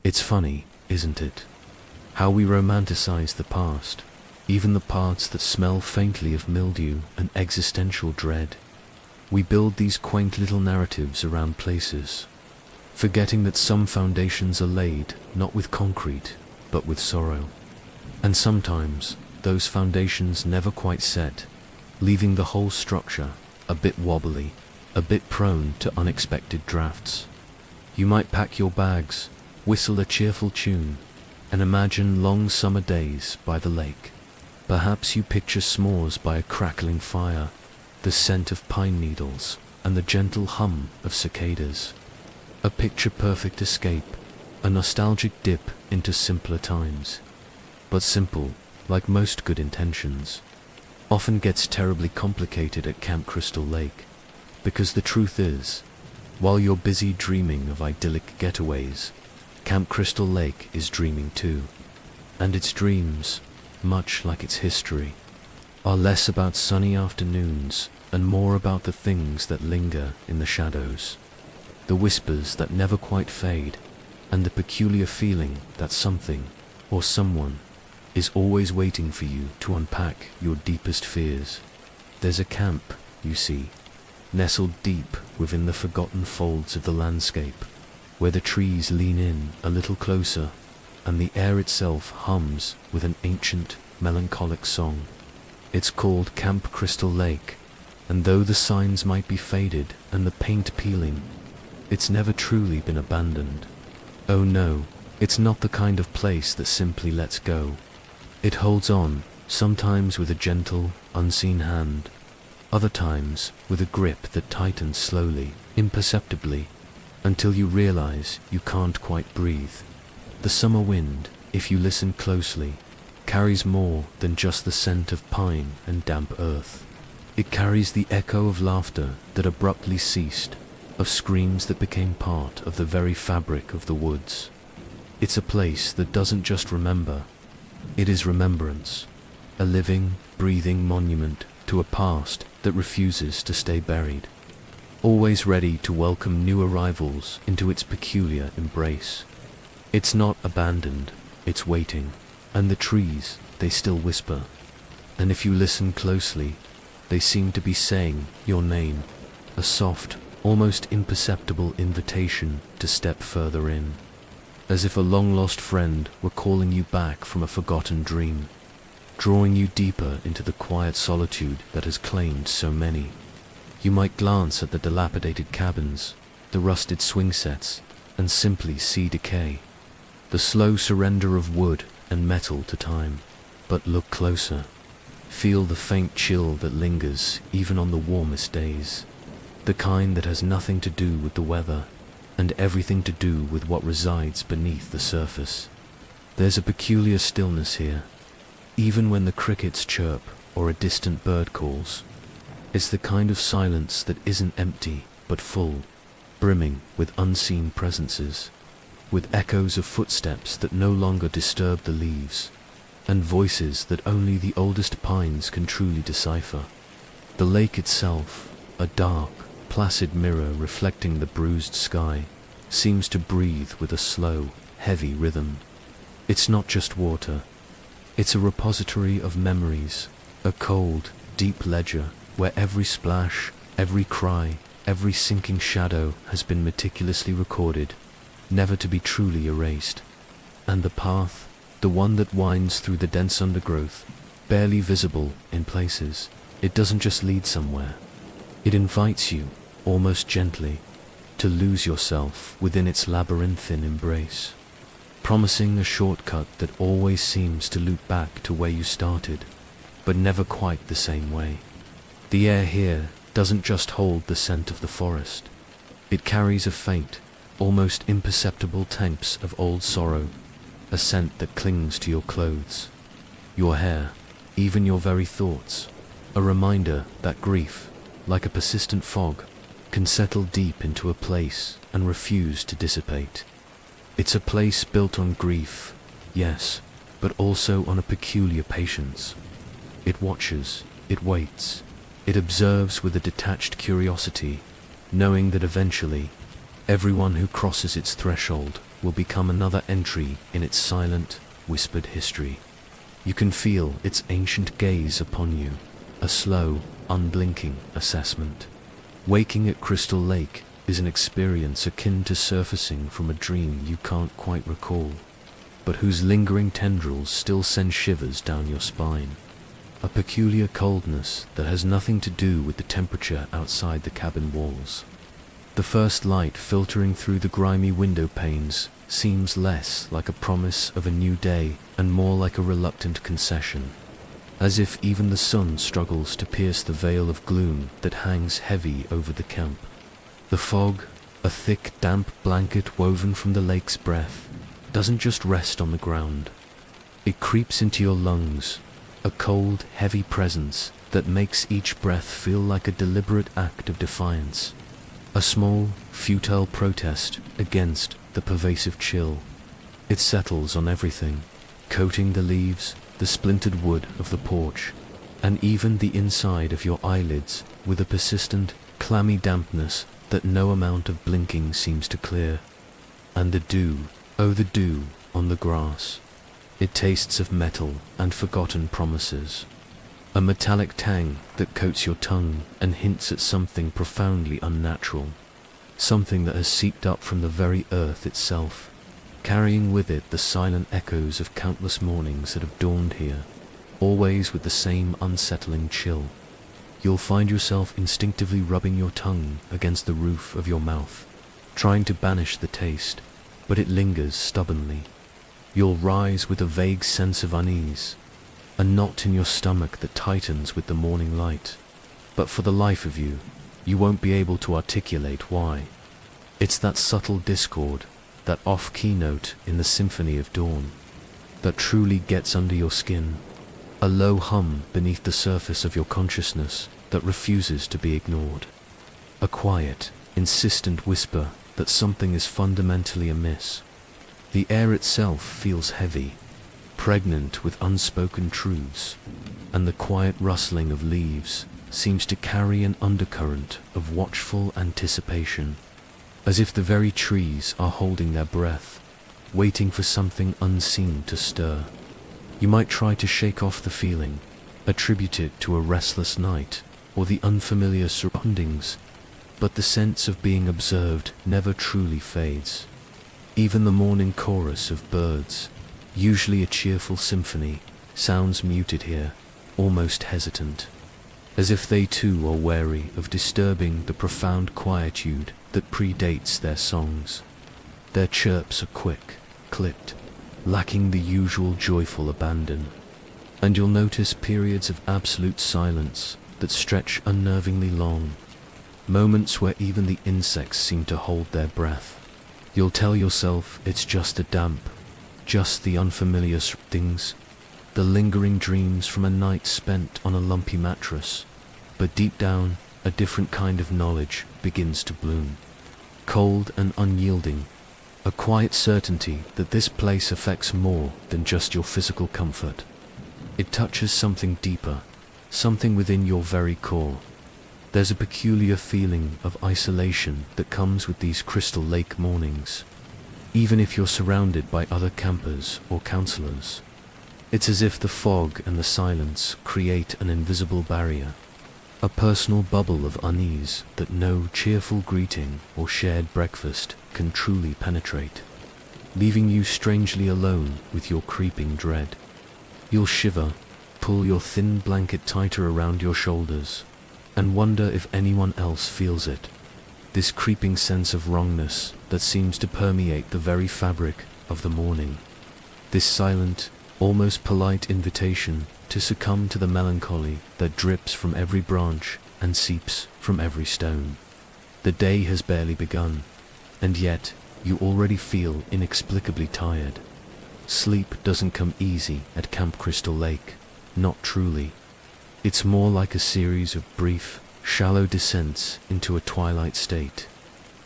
It's funny, isn't it? How we romanticize the past, even the parts that smell faintly of mildew and existential dread. We build these quaint little narratives around places, forgetting that some foundations are laid not with concrete, but with sorrow. And sometimes those foundations never quite set, leaving the whole structure a bit wobbly, a bit prone to unexpected drafts. You might pack your bags, whistle a cheerful tune, and imagine long summer days by the lake. Perhaps you picture s'mores by a crackling fire, the scent of pine needles, and the gentle hum of cicadas. A picture-perfect escape, a nostalgic dip into simpler times. But simple, like most good intentions, often gets terribly complicated at Camp Crystal Lake, because the truth is, while you're busy dreaming of idyllic getaways, Camp Crystal Lake is dreaming too. And its dreams, much like its history, are less about sunny afternoons and more about the things that linger in the shadows, the whispers that never quite fade, and the peculiar feeling that something or someone is always waiting for you to unpack your deepest fears. There's a camp, you see, nestled deep within the forgotten folds of the landscape, where the trees lean in a little closer, and the air itself hums with an ancient, melancholic song. It's called Camp Crystal Lake, and though the signs might be faded and the paint peeling, it's never truly been abandoned. Oh no, it's not the kind of place that simply lets go. It holds on, sometimes with a gentle, unseen hand, other times with a grip that tightens slowly, imperceptibly, until you realize you can't quite breathe. The summer wind, if you listen closely, carries more than just the scent of pine and damp earth. It carries the echo of laughter that abruptly ceased, of screams that became part of the very fabric of the woods. It's a place that doesn't just remember, it is remembrance, a living, breathing monument to a past that refuses to stay buried, always ready to welcome new arrivals into its peculiar embrace. It's not abandoned, it's waiting, and the trees, they still whisper, and if you listen closely, they seem to be saying your name, a soft, almost imperceptible invitation to step further in, as if a long-lost friend were calling you back from a forgotten dream, drawing you deeper into the quiet solitude that has claimed so many. You might glance at the dilapidated cabins, the rusted swing sets, and simply see decay, the slow surrender of wood and metal to time. But look closer. Feel the faint chill that lingers even on the warmest days, the kind that has nothing to do with the weather and everything to do with what resides beneath the surface. There's a peculiar stillness here, even when the crickets chirp or a distant bird calls. It's the kind of silence that isn't empty but full, brimming with unseen presences, with echoes of footsteps that no longer disturb the leaves, and voices that only the oldest pines can truly decipher. The lake itself, a dark, placid mirror reflecting the bruised sky, seems to breathe with a slow, heavy rhythm. It's not just water. It's a repository of memories, a cold, deep ledger where every splash, every cry, every sinking shadow has been meticulously recorded, never to be truly erased. And the path, the one that winds through the dense undergrowth, barely visible in places, it doesn't just lead somewhere. It invites you, almost gently, to lose yourself within its labyrinthine embrace, promising a shortcut that always seems to loop back to where you started, but never quite the same way. The air here doesn't just hold the scent of the forest. It carries a faint, almost imperceptible taints of old sorrow, a scent that clings to your clothes, your hair, even your very thoughts, a reminder that grief, like a persistent fog, can settle deep into a place and refuse to dissipate. It's a place built on grief, yes, but also on a peculiar patience. It watches, it waits, it observes with a detached curiosity, knowing that eventually, everyone who crosses its threshold will become another entry in its silent, whispered history. You can feel its ancient gaze upon you, a slow, unblinking assessment. Waking at Crystal Lake is an experience akin to surfacing from a dream you can't quite recall, but whose lingering tendrils still send shivers down your spine. A peculiar coldness that has nothing to do with the temperature outside the cabin walls. The first light filtering through the grimy window panes seems less like a promise of a new day and more like a reluctant concession, as if even the sun struggles to pierce the veil of gloom that hangs heavy over the camp. The fog, a thick, damp blanket woven from the lake's breath, doesn't just rest on the ground. It creeps into your lungs, a cold, heavy presence that makes each breath feel like a deliberate act of defiance, a small, futile protest against the pervasive chill. It settles on everything, coating the leaves, the splintered wood of the porch, and even the inside of your eyelids with a persistent, clammy dampness that no amount of blinking seems to clear. And the dew, oh the dew on the grass. It tastes of metal and forgotten promises. A metallic tang that coats your tongue and hints at something profoundly unnatural. Something that has seeped up from the very earth itself, carrying with it the silent echoes of countless mornings that have dawned here, always with the same unsettling chill. You'll find yourself instinctively rubbing your tongue against the roof of your mouth, trying to banish the taste, but it lingers stubbornly. You'll rise with a vague sense of unease, a knot in your stomach that tightens with the morning light, but for the life of you, you won't be able to articulate why. It's that subtle discord, that off-key note in the symphony of dawn, that truly gets under your skin, a low hum beneath the surface of your consciousness that refuses to be ignored. A quiet, insistent whisper that something is fundamentally amiss. The air itself feels heavy, pregnant with unspoken truths, and the quiet rustling of leaves seems to carry an undercurrent of watchful anticipation, as if the very trees are holding their breath, waiting for something unseen to stir. You might try to shake off the feeling, attribute it to a restless night or the unfamiliar surroundings, but the sense of being observed never truly fades. Even the morning chorus of birds, usually a cheerful symphony, sounds muted here, almost hesitant, as if they too are wary of disturbing the profound quietude that predates their songs. Their chirps are quick, clipped, lacking the usual joyful abandon, and you'll notice periods of absolute silence that stretch unnervingly long, moments where even the insects seem to hold their breath. You'll tell yourself it's just a damp, just the unfamiliar things, the lingering dreams from a night spent on a lumpy mattress, but deep down, a different kind of knowledge begins to bloom. Cold and unyielding, a quiet certainty that this place affects more than just your physical comfort. It touches something deeper, something within your very core. There's a peculiar feeling of isolation that comes with these Crystal Lake mornings, even if you're surrounded by other campers or counselors. It's as if the fog and the silence create an invisible barrier, a personal bubble of unease that no cheerful greeting or shared breakfast can truly penetrate, leaving you strangely alone with your creeping dread. You'll shiver, pull your thin blanket tighter around your shoulders, and wonder if anyone else feels it, this creeping sense of wrongness that seems to permeate the very fabric of the morning, this silent, almost polite invitation to succumb to the melancholy that drips from every branch and seeps from every stone. The day has barely begun, and yet you already feel inexplicably tired. Sleep doesn't come easy at Camp Crystal Lake, not truly. It's more like a series of brief, shallow descents into a twilight state,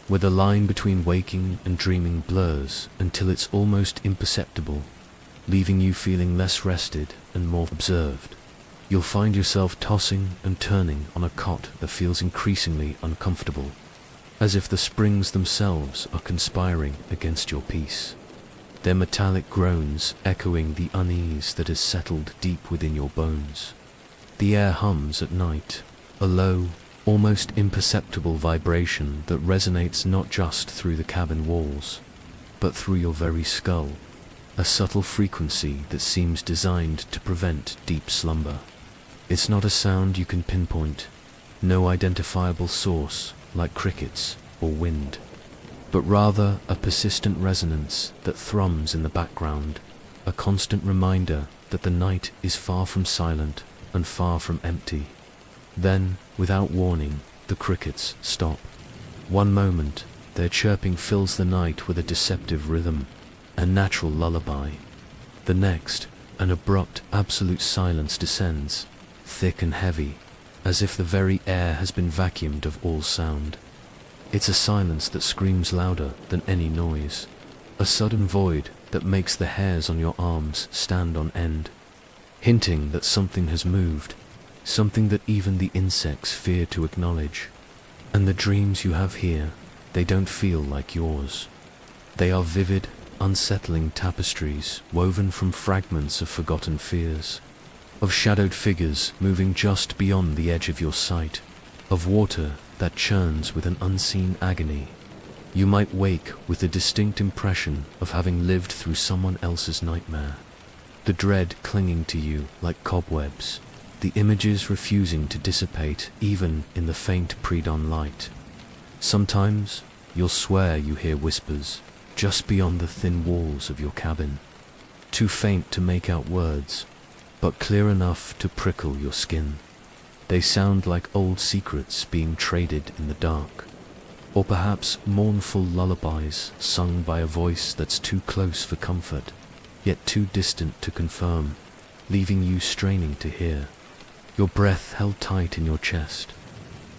where the line between waking and dreaming blurs until it's almost imperceptible, leaving you feeling less rested and more observed. You'll find yourself tossing and turning on a cot that feels increasingly uncomfortable, as if the springs themselves are conspiring against your peace, their metallic groans echoing the unease that has settled deep within your bones. The air hums at night, a low, almost imperceptible vibration that resonates not just through the cabin walls, but through your very skull, a subtle frequency that seems designed to prevent deep slumber. It's not a sound you can pinpoint, no identifiable source like crickets or wind, but rather a persistent resonance that thrums in the background, a constant reminder that the night is far from silent and far from empty. Then, without warning, the crickets stop. One moment, their chirping fills the night with a deceptive rhythm, a natural lullaby. The next, an abrupt, absolute silence descends, thick and heavy, as if the very air has been vacuumed of all sound. It's a silence that screams louder than any noise, a sudden void that makes the hairs on your arms stand on end, hinting that something has moved, something that even the insects fear to acknowledge. And the dreams you have here, they don't feel like yours. They are vivid, unsettling tapestries woven from fragments of forgotten fears, of shadowed figures moving just beyond the edge of your sight, of water that churns with an unseen agony. You might wake with the distinct impression of having lived through someone else's nightmare, the dread clinging to you like cobwebs, the images refusing to dissipate even in the faint pre-dawn light. Sometimes you'll swear you hear whispers just beyond the thin walls of your cabin, too faint to make out words, but clear enough to prickle your skin. They sound like old secrets being traded in the dark, or perhaps mournful lullabies sung by a voice that's too close for comfort, yet too distant to confirm, leaving you straining to hear, your breath held tight in your chest.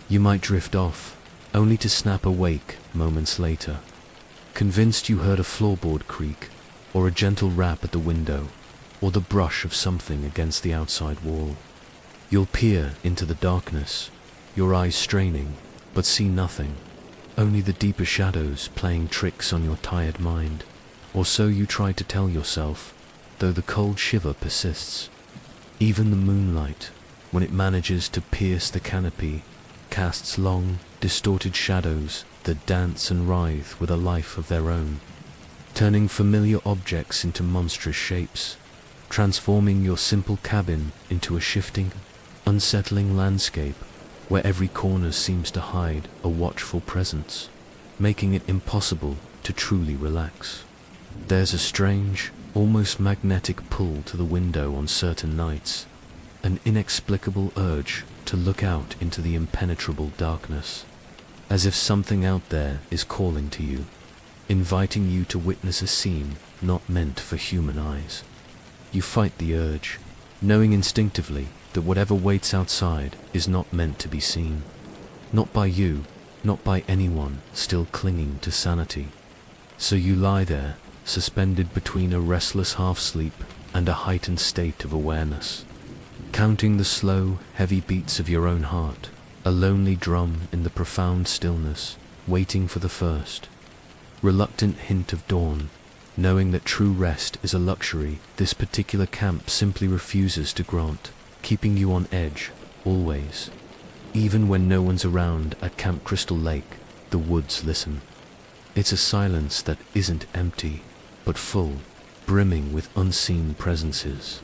You might drift off, only to snap awake moments later, convinced you heard a floorboard creak, or a gentle rap at the window, or the brush of something against the outside wall. You'll peer into the darkness, your eyes straining, but see nothing, only the deeper shadows playing tricks on your tired mind, or so you try to tell yourself, though the cold shiver persists. Even the moonlight, when it manages to pierce the canopy, casts long, distorted shadows that dance and writhe with a life of their own, turning familiar objects into monstrous shapes, transforming your simple cabin into a shifting, unsettling landscape where every corner seems to hide a watchful presence, making it impossible to truly relax. There's a strange, almost magnetic pull to the window on certain nights, an inexplicable urge to look out into the impenetrable darkness, as if something out there is calling to you, inviting you to witness a scene not meant for human eyes. You fight the urge, knowing instinctively that whatever waits outside is not meant to be seen. Not by you, not by anyone still clinging to sanity. So you lie there, suspended between a restless half-sleep and a heightened state of awareness, counting the slow, heavy beats of your own heart, a lonely drum in the profound stillness, waiting for the first, reluctant hint of dawn, knowing that true rest is a luxury this particular camp simply refuses to grant, keeping you on edge, always. Even when no one's around at Camp Crystal Lake, the woods listen. It's a silence that isn't empty, but full, brimming with unseen presences,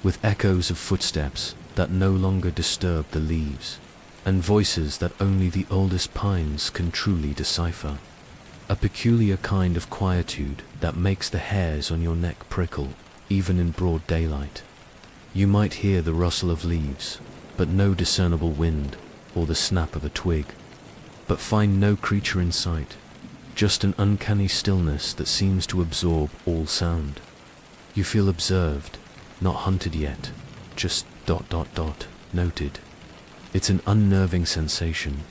with echoes of footsteps that no longer disturb the leaves, and voices that only the oldest pines can truly decipher. A peculiar kind of quietude that makes the hairs on your neck prickle, even in broad daylight. You might hear the rustle of leaves, but no discernible wind or the snap of a twig, but find no creature in sight, just an uncanny stillness that seems to absorb all sound. You feel observed, not hunted yet, just ... noted. It's an unnerving sensation,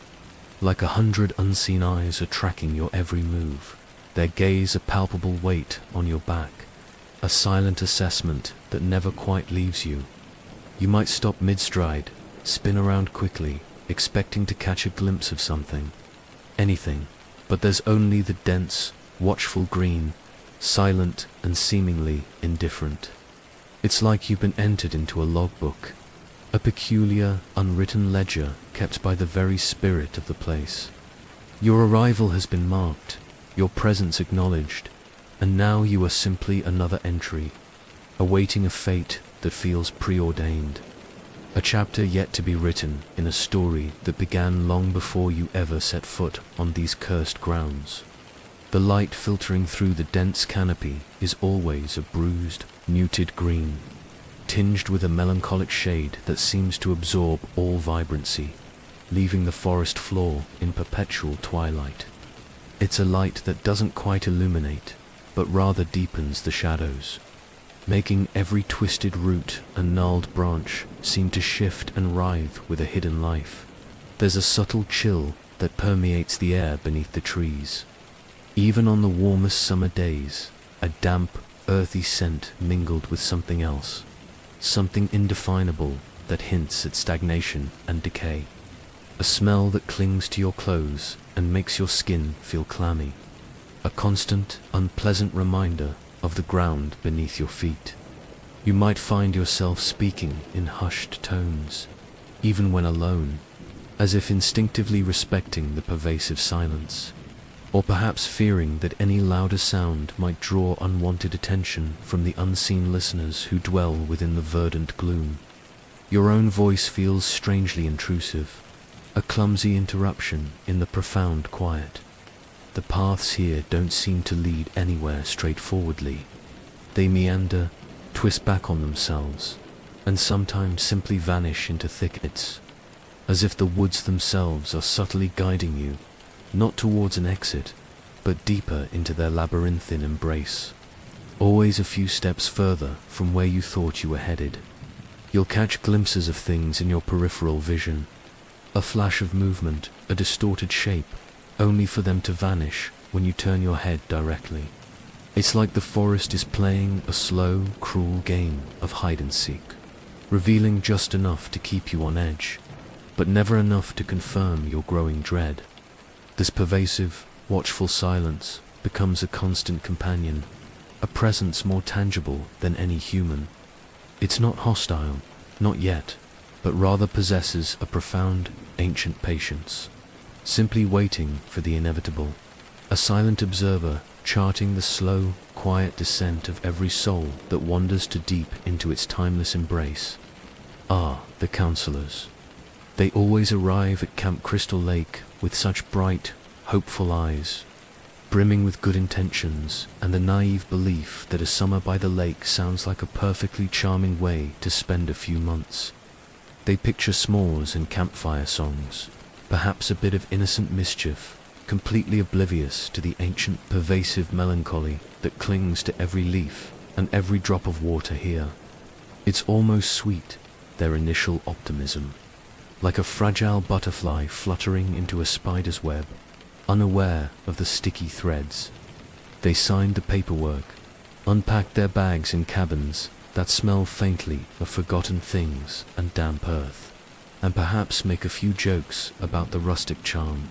like 100 unseen eyes are tracking your every move, their gaze a palpable weight on your back, a silent assessment that never quite leaves you. You might stop mid-stride, spin around quickly, expecting to catch a glimpse of something, anything, but there's only the dense, watchful green, silent and seemingly indifferent. It's like you've been entered into a logbook, a peculiar, unwritten ledger kept by the very spirit of the place. Your arrival has been marked, your presence acknowledged, and now you are simply another entry, awaiting a fate that feels preordained. A chapter yet to be written in a story that began long before you ever set foot on these cursed grounds. The light filtering through the dense canopy is always a bruised, muted green, tinged with a melancholic shade that seems to absorb all vibrancy, leaving the forest floor in perpetual twilight. It's a light that doesn't quite illuminate, but rather deepens the shadows, making every twisted root and gnarled branch seem to shift and writhe with a hidden life. There's a subtle chill that permeates the air beneath the trees. Even on the warmest summer days, a damp, earthy scent mingled with something else, something indefinable that hints at stagnation and decay. A smell that clings to your clothes and makes your skin feel clammy. A constant, unpleasant reminder of the ground beneath your feet. You might find yourself speaking in hushed tones, even when alone, as if instinctively respecting the pervasive silence, or perhaps fearing that any louder sound might draw unwanted attention from the unseen listeners who dwell within the verdant gloom. Your own voice feels strangely intrusive, a clumsy interruption in the profound quiet. The paths here don't seem to lead anywhere straightforwardly. They meander, twist back on themselves, and sometimes simply vanish into thickets, as if the woods themselves are subtly guiding you, not towards an exit, but deeper into their labyrinthine embrace. Always a few steps further from where you thought you were headed. You'll catch glimpses of things in your peripheral vision, a flash of movement, a distorted shape, only for them to vanish when you turn your head directly. It's like the forest is playing a slow, cruel game of hide-and-seek, revealing just enough to keep you on edge, but never enough to confirm your growing dread. This pervasive, watchful silence becomes a constant companion, a presence more tangible than any human. It's not hostile, not yet, but rather possesses a profound, ancient patience, simply waiting for the inevitable, a silent observer charting the slow, quiet descent of every soul that wanders too deep into its timeless embrace. Ah, the counselors. They always arrive at Camp Crystal Lake with such bright, hopeful eyes, brimming with good intentions and the naive belief that a summer by the lake sounds like a perfectly charming way to spend a few months. They picture s'mores and campfire songs, perhaps a bit of innocent mischief, completely oblivious to the ancient pervasive melancholy that clings to every leaf and every drop of water here. It's almost sweet, their initial optimism, like a fragile butterfly fluttering into a spider's web, unaware of the sticky threads. They signed the paperwork, unpacked their bags in cabins that smell faintly of forgotten things and damp earth, and perhaps make a few jokes about the rustic charm.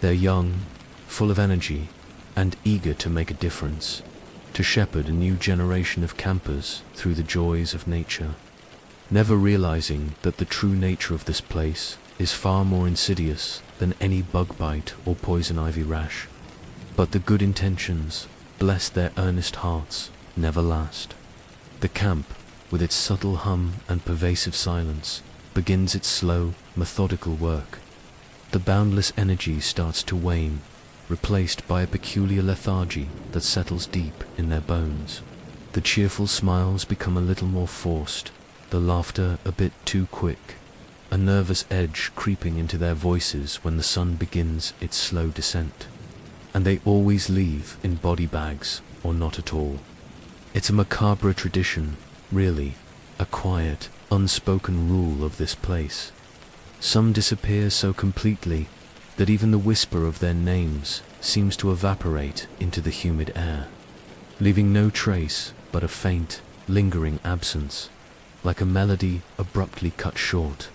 They're young, full of energy, and eager to make a difference, to shepherd a new generation of campers through the joys of nature, never realizing that the true nature of this place is far more insidious than any bug bite or poison ivy rash. But the good intentions, bless their earnest hearts, never last. The camp, with its subtle hum and pervasive silence, begins its slow, methodical work. The boundless energy starts to wane, replaced by a peculiar lethargy that settles deep in their bones. The cheerful smiles become a little more forced, the laughter a bit too quick, a nervous edge creeping into their voices when the sun begins its slow descent. And they always leave in body bags or not at all. It's a macabre tradition, really, a quiet, unspoken rule of this place. Some disappear so completely that even the whisper of their names seems to evaporate into the humid air, leaving no trace but a faint, lingering absence, like a melody abruptly cut short.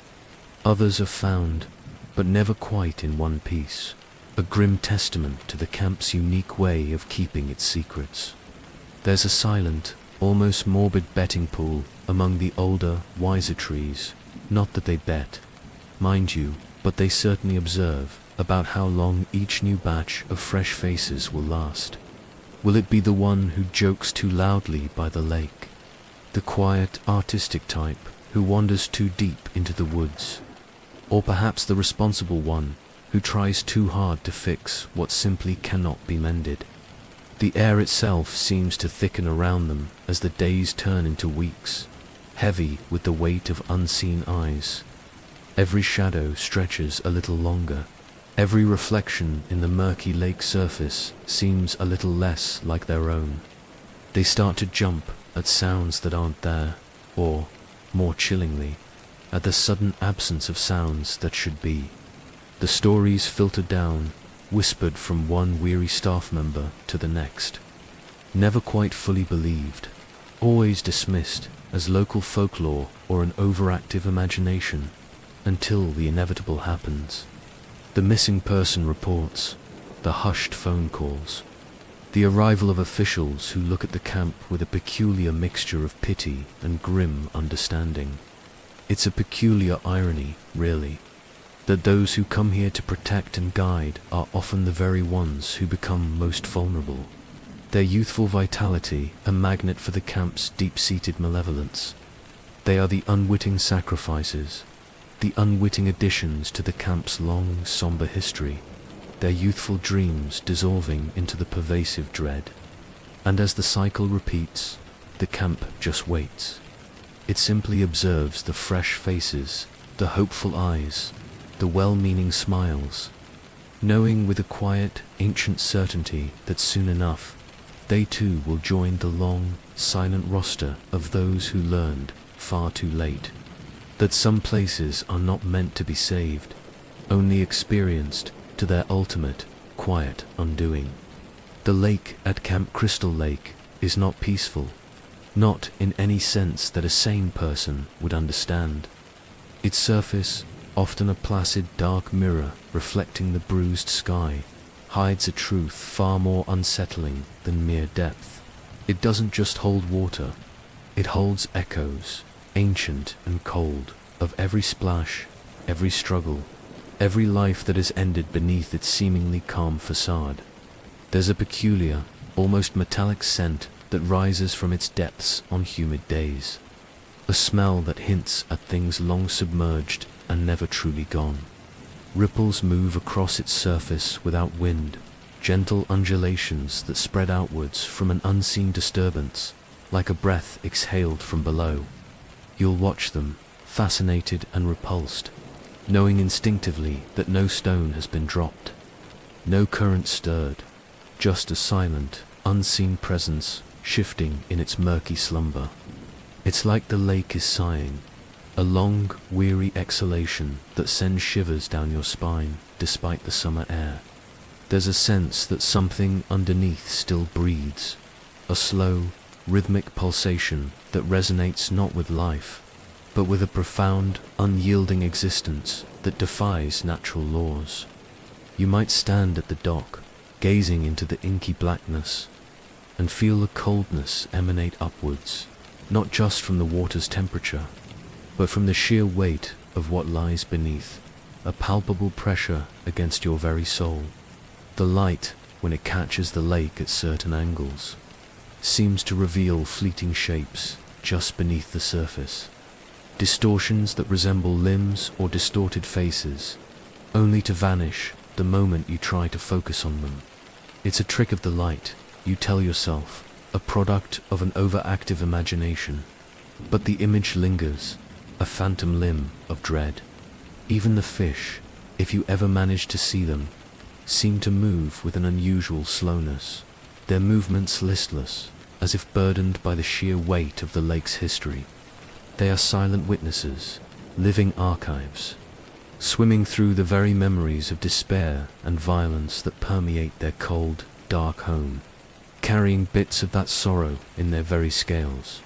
Others are found, but never quite in one piece, a grim testament to the camp's unique way of keeping its secrets. There's a silent, almost morbid betting pool among the older, wiser trees. Not that they bet, mind you, but they certainly observe about how long each new batch of fresh faces will last. Will it be the one who jokes too loudly by the lake? The quiet, artistic type who wanders too deep into the woods? Or perhaps the responsible one who tries too hard to fix what simply cannot be mended? The air itself seems to thicken around them as the days turn into weeks, heavy with the weight of unseen eyes. Every shadow stretches a little longer. Every reflection in the murky lake surface seems a little less like their own. They start to jump at sounds that aren't there, or, more chillingly, at the sudden absence of sounds that should be. The stories filter down, whispered from one weary staff member to the next. Never quite fully believed, always dismissed as local folklore or an overactive imagination, until the inevitable happens. The missing person reports, the hushed phone calls, the arrival of officials who look at the camp with a peculiar mixture of pity and grim understanding. It's a peculiar irony, really, that those who come here to protect and guide are often the very ones who become most vulnerable. Their youthful vitality a magnet for the camp's deep-seated malevolence. They are the unwitting sacrifices, the unwitting additions to the camp's long, somber history, their youthful dreams dissolving into the pervasive dread. And as the cycle repeats, the camp just waits. It simply observes the fresh faces, the hopeful eyes, the well-meaning smiles, knowing with a quiet, ancient certainty that soon enough, they too will join the long, silent roster of those who learned, far too late, that some places are not meant to be saved, only experienced to their ultimate, quiet undoing. The lake at Camp Crystal Lake is not peaceful, not in any sense that a sane person would understand. Its surface, often a placid dark mirror reflecting the bruised sky, hides a truth far more unsettling than mere depth. It doesn't just hold water, it holds echoes, ancient and cold, of every splash, every struggle, every life that has ended beneath its seemingly calm facade. There's a peculiar, almost metallic scent that rises from its depths on humid days, a smell that hints at things long submerged and never truly gone. Ripples move across its surface without wind, gentle undulations that spread outwards from an unseen disturbance, like a breath exhaled from below. You'll watch them, fascinated and repulsed, knowing instinctively that no stone has been dropped, no current stirred, just a silent, unseen presence shifting in its murky slumber. It's like the lake is sighing, a long, weary exhalation that sends shivers down your spine despite the summer air. There's a sense that something underneath still breathes, a slow, rhythmic pulsation that resonates not with life, but with a profound, unyielding existence that defies natural laws. You might stand at the dock, gazing into the inky blackness, and feel a coldness emanate upwards, not just from the water's temperature, but from the sheer weight of what lies beneath, a palpable pressure against your very soul. The light, when it catches the lake at certain angles, seems to reveal fleeting shapes just beneath the surface, distortions that resemble limbs or distorted faces, only to vanish the moment you try to focus on them. It's a trick of the light, you tell yourself, a product of an overactive imagination, but the image lingers, a phantom limb of dread. Even the fish, if you ever manage to see them, seem to move with an unusual slowness, their movements listless, as if burdened by the sheer weight of the lake's history. They are silent witnesses, living archives, swimming through the very memories of despair and violence that permeate their cold, dark home, carrying bits of that sorrow in their very scales.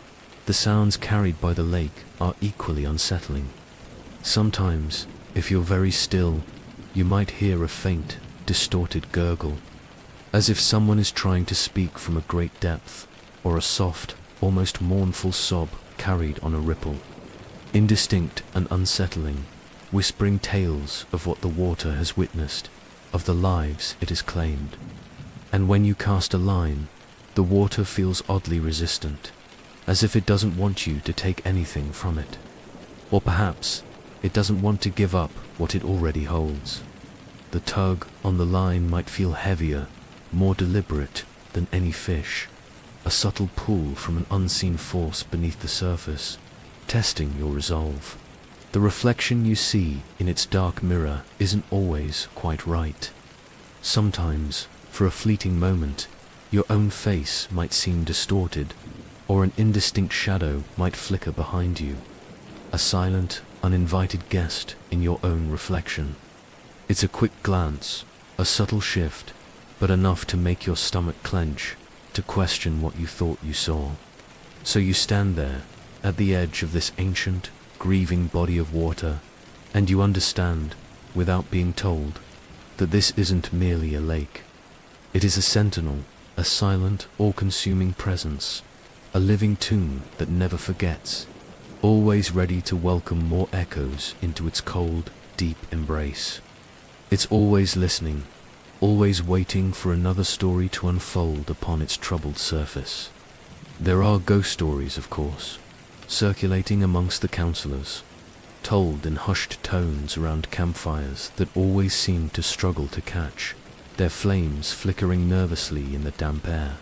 The sounds carried by the lake are equally unsettling. Sometimes, if you're very still, you might hear a faint, distorted gurgle, as if someone is trying to speak from a great depth, or a soft, almost mournful sob carried on a ripple. Indistinct and unsettling, whispering tales of what the water has witnessed, of the lives it has claimed. And when you cast a line, the water feels oddly resistant, as if it doesn't want you to take anything from it. Or perhaps it doesn't want to give up what it already holds. The tug on the line might feel heavier, more deliberate than any fish, a subtle pull from an unseen force beneath the surface, testing your resolve. The reflection you see in its dark mirror isn't always quite right. Sometimes, for a fleeting moment, your own face might seem distorted, or an indistinct shadow might flicker behind you, a silent, uninvited guest in your own reflection. It's a quick glance, a subtle shift, but enough to make your stomach clench, to question what you thought you saw. So you stand there, at the edge of this ancient, grieving body of water, and you understand, without being told, that this isn't merely a lake. It is a sentinel, a silent, all-consuming presence, a living tomb that never forgets, always ready to welcome more echoes into its cold, deep embrace. It's always listening, always waiting for another story to unfold upon its troubled surface. There are ghost stories, of course, circulating amongst the counselors, told in hushed tones around campfires that always seem to struggle to catch, their flames flickering nervously in the damp air.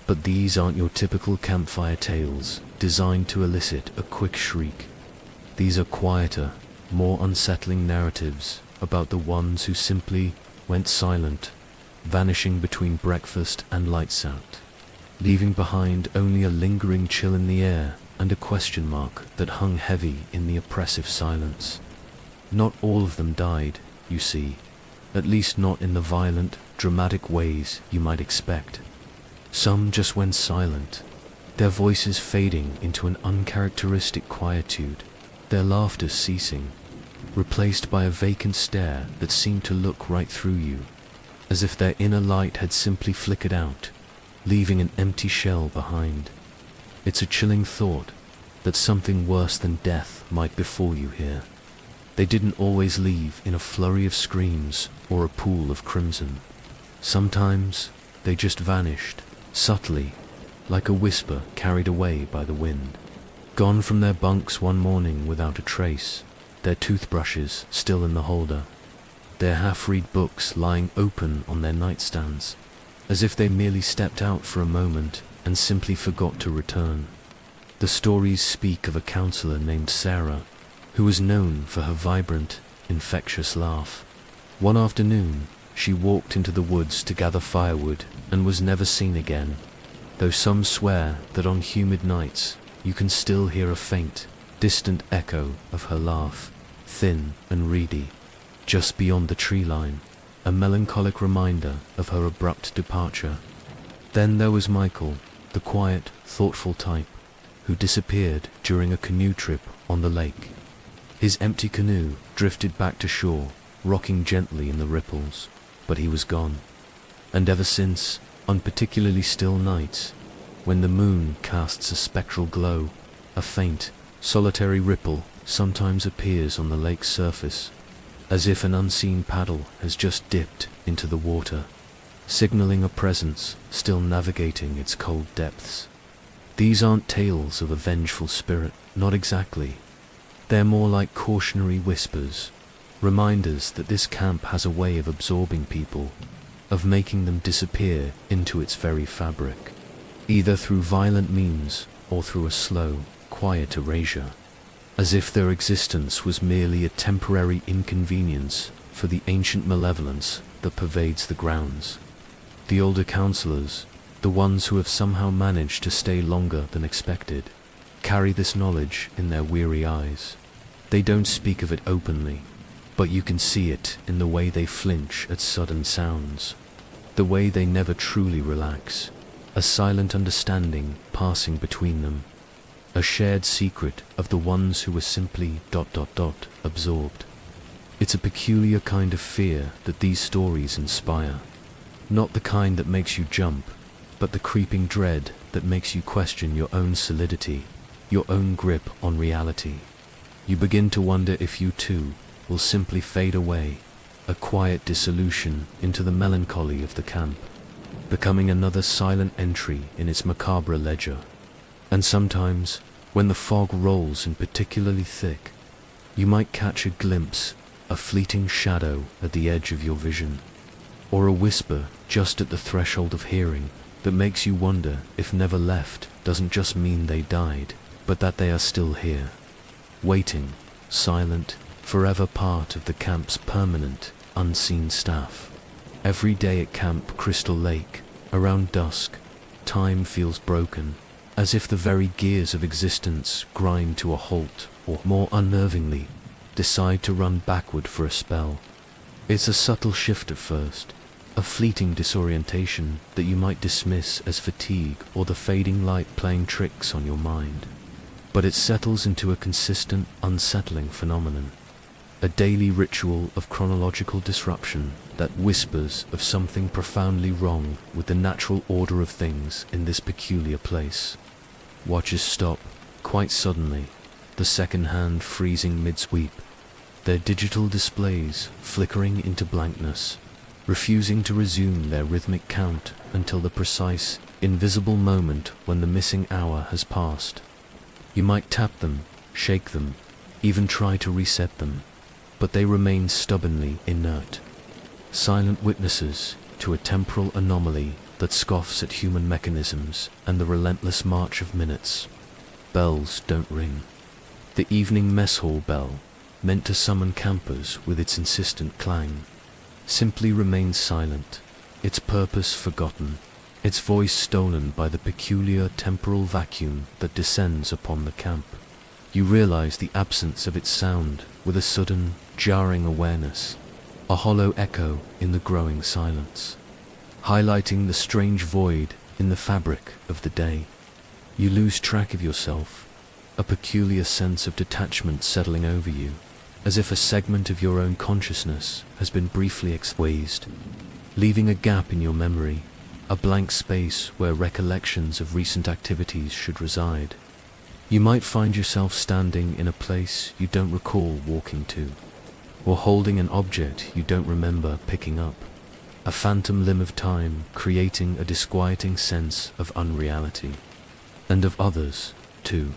But these aren't your typical campfire tales, designed to elicit a quick shriek. These are quieter, more unsettling narratives about the ones who simply went silent, vanishing between breakfast and lights out, leaving behind only a lingering chill in the air and a question mark that hung heavy in the oppressive silence. Not all of them died, you see, at least not in the violent, dramatic ways you might expect. Some just went silent, their voices fading into an uncharacteristic quietude, their laughter ceasing, replaced by a vacant stare that seemed to look right through you, as if their inner light had simply flickered out, leaving an empty shell behind. It's a chilling thought that something worse than death might befall you here. They didn't always leave in a flurry of screams or a pool of crimson. Sometimes they just vanished, subtly, like a whisper carried away by the wind. Gone from their bunks one morning without a trace, their toothbrushes still in the holder, their half-read books lying open on their nightstands, as if they merely stepped out for a moment and simply forgot to return. The stories speak of a counselor named Sarah, who was known for her vibrant, infectious laugh. One afternoon, she walked into the woods to gather firewood and was never seen again, though some swear that on humid nights you can still hear a faint, distant echo of her laugh, thin and reedy, just beyond the tree line, a melancholic reminder of her abrupt departure. Then there was Michael, the quiet, thoughtful type, who disappeared during a canoe trip on the lake. His empty canoe drifted back to shore, rocking gently in the ripples, but he was gone. And ever since, on particularly still nights, when the moon casts a spectral glow, a faint, solitary ripple sometimes appears on the lake's surface, as if an unseen paddle has just dipped into the water, signaling a presence still navigating its cold depths. These aren't tales of a vengeful spirit, not exactly. They're more like cautionary whispers, reminders that this camp has a way of absorbing people, of making them disappear into its very fabric, either through violent means or through a slow, quiet erasure, as if their existence was merely a temporary inconvenience for the ancient malevolence that pervades the grounds. The older counselors, the ones who have somehow managed to stay longer than expected, carry this knowledge in their weary eyes. They don't speak of it openly, but you can see it in the way they flinch at sudden sounds, the way they never truly relax, a silent understanding passing between them, a shared secret of the ones who were simply absorbed. It's a peculiar kind of fear that these stories inspire. Not the kind that makes you jump, but the creeping dread that makes you question your own solidity, your own grip on reality. You begin to wonder if you too will simply fade away, a quiet dissolution into the melancholy of the camp, becoming another silent entry in its macabre ledger. And sometimes, when the fog rolls in particularly thick, you might catch a glimpse, a fleeting shadow at the edge of your vision, or a whisper just at the threshold of hearing that makes you wonder if never left doesn't just mean they died, but that they are still here, waiting, silent, forever part of the camp's permanent, unseen staff. Every day at Camp Crystal Lake, around dusk, time feels broken, as if the very gears of existence grind to a halt, or more unnervingly, decide to run backward for a spell. It's a subtle shift at first, a fleeting disorientation that you might dismiss as fatigue or the fading light playing tricks on your mind. But it settles into a consistent, unsettling phenomenon, a daily ritual of chronological disruption that whispers of something profoundly wrong with the natural order of things in this peculiar place. Watches stop, quite suddenly, the second-hand freezing mid-sweep, their digital displays flickering into blankness, refusing to resume their rhythmic count until the precise, invisible moment when the missing hour has passed. You might tap them, shake them, even try to reset them, but they remain stubbornly inert, silent witnesses to a temporal anomaly that scoffs at human mechanisms and the relentless march of minutes. Bells don't ring. The evening mess hall bell, meant to summon campers with its insistent clang, simply remains silent, its purpose forgotten, its voice stolen by the peculiar temporal vacuum that descends upon the camp. You realize the absence of its sound with a sudden, jarring awareness, a hollow echo in the growing silence, highlighting the strange void in the fabric of the day. You lose track of yourself, a peculiar sense of detachment settling over you, as if a segment of your own consciousness has been briefly exposed, leaving a gap in your memory, a blank space where recollections of recent activities should reside. You might find yourself standing in a place you don't recall walking to, or holding an object you don't remember picking up, a phantom limb of time creating a disquieting sense of unreality. And of others, too.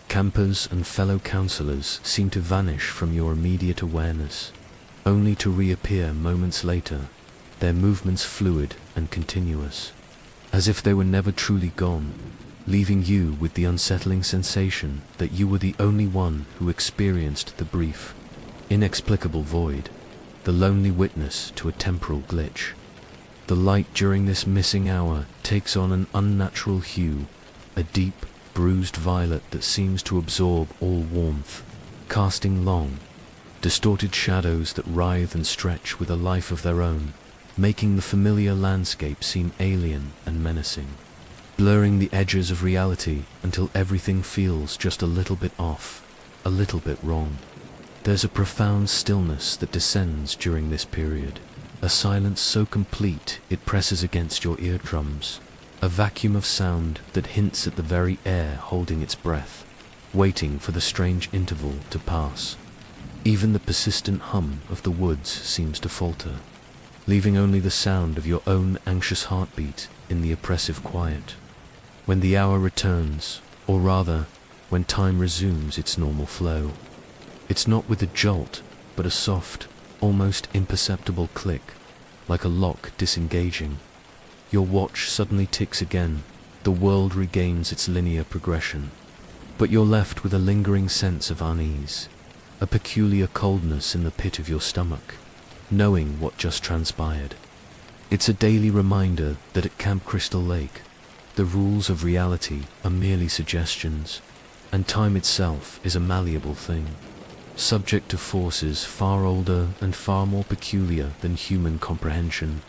Campers and fellow counselors seem to vanish from your immediate awareness, only to reappear moments later, their movements fluid and continuous, as if they were never truly gone, leaving you with the unsettling sensation that you were the only one who experienced the brief, inexplicable void, the lonely witness to a temporal glitch. The light during this missing hour takes on an unnatural hue, a deep, bruised violet that seems to absorb all warmth, casting long, distorted shadows that writhe and stretch with a life of their own, making the familiar landscape seem alien and menacing, blurring the edges of reality until everything feels just a little bit off, a little bit wrong. There's a profound stillness that descends during this period, a silence so complete it presses against your eardrums, a vacuum of sound that hints at the very air holding its breath, waiting for the strange interval to pass. Even the persistent hum of the woods seems to falter, leaving only the sound of your own anxious heartbeat in the oppressive quiet. When the hour returns, or rather, when time resumes its normal flow, it's not with a jolt, but a soft, almost imperceptible click, like a lock disengaging. Your watch suddenly ticks again, the world regains its linear progression, but you're left with a lingering sense of unease, a peculiar coldness in the pit of your stomach, knowing what just transpired. It's a daily reminder that at Camp Crystal Lake, the rules of reality are merely suggestions, and time itself is a malleable thing, subject to forces far older and far more peculiar than human comprehension,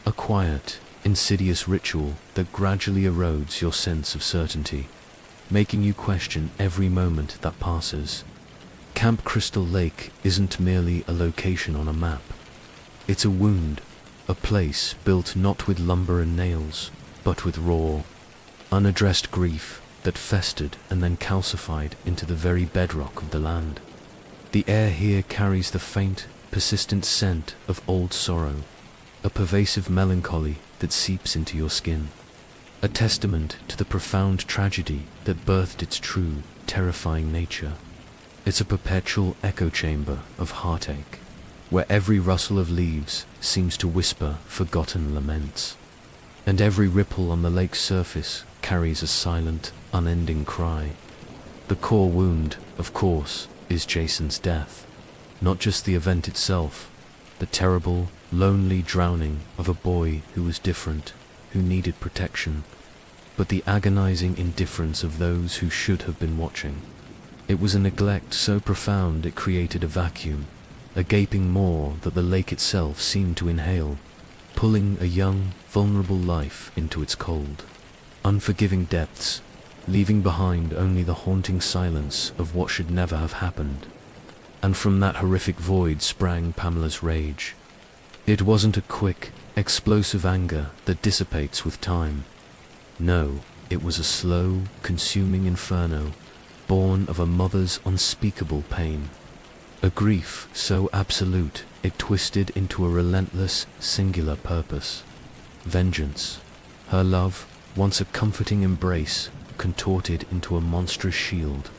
a quiet, insidious ritual that gradually erodes your sense of certainty, making you question every moment that passes. Camp Crystal Lake isn't merely a location on a map. It's a wound, a place built not with lumber and nails, but with raw, unaddressed grief that festered and then calcified into the very bedrock of the land. The air here carries the faint, persistent scent of old sorrow, a pervasive melancholy that seeps into your skin, a testament to the profound tragedy that birthed its true, terrifying nature. It's a perpetual echo chamber of heartache, where every rustle of leaves seems to whisper forgotten laments, and every ripple on the lake's surface carries a silent, unending cry. The core wound, of course, is Jason's death, not just the event itself, the terrible, lonely drowning of a boy who was different, who needed protection, but the agonizing indifference of those who should have been watching. It was a neglect so profound it created a vacuum, a gaping maw that the lake itself seemed to inhale, pulling a young, vulnerable life into its cold, unforgiving depths, leaving behind only the haunting silence of what should never have happened. And from that horrific void sprang Pamela's rage. It wasn't a quick, explosive anger that dissipates with time. No, it was a slow, consuming inferno, born of a mother's unspeakable pain. A grief so absolute it twisted into a relentless, singular purpose. Vengeance. Her love, once a comforting embrace, contorted into a monstrous shield,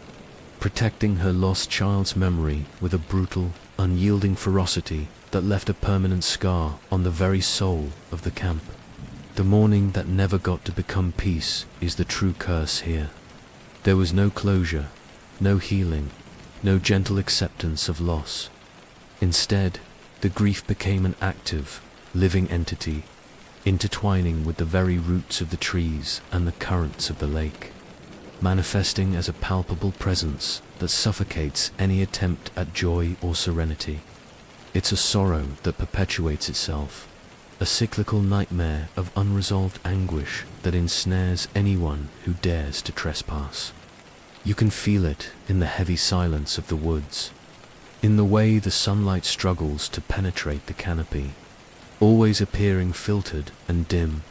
protecting her lost child's memory with a brutal, unyielding ferocity that left a permanent scar on the very soul of the camp. The mourning that never got to become peace is the true curse here. There was no closure, no healing, no gentle acceptance of loss. Instead, the grief became an active, living entity, intertwining with the very roots of the trees and the currents of the lake, manifesting as a palpable presence that suffocates any attempt at joy or serenity. It's a sorrow that perpetuates itself, a cyclical nightmare of unresolved anguish that ensnares anyone who dares to trespass. You can feel it in the heavy silence of the woods, in the way the sunlight struggles to penetrate the canopy, always appearing filtered and dim,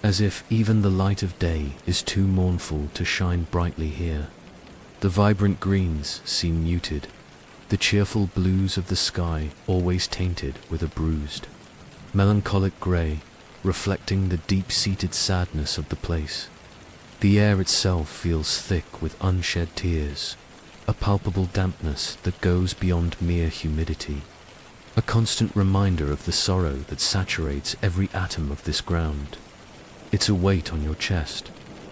as if even the light of day is too mournful to shine brightly here. The vibrant greens seem muted, the cheerful blues of the sky always tainted with a bruised, melancholic grey, reflecting the deep-seated sadness of the place. The air itself feels thick with unshed tears, a palpable dampness that goes beyond mere humidity, a constant reminder of the sorrow that saturates every atom of this ground. It's a weight on your chest,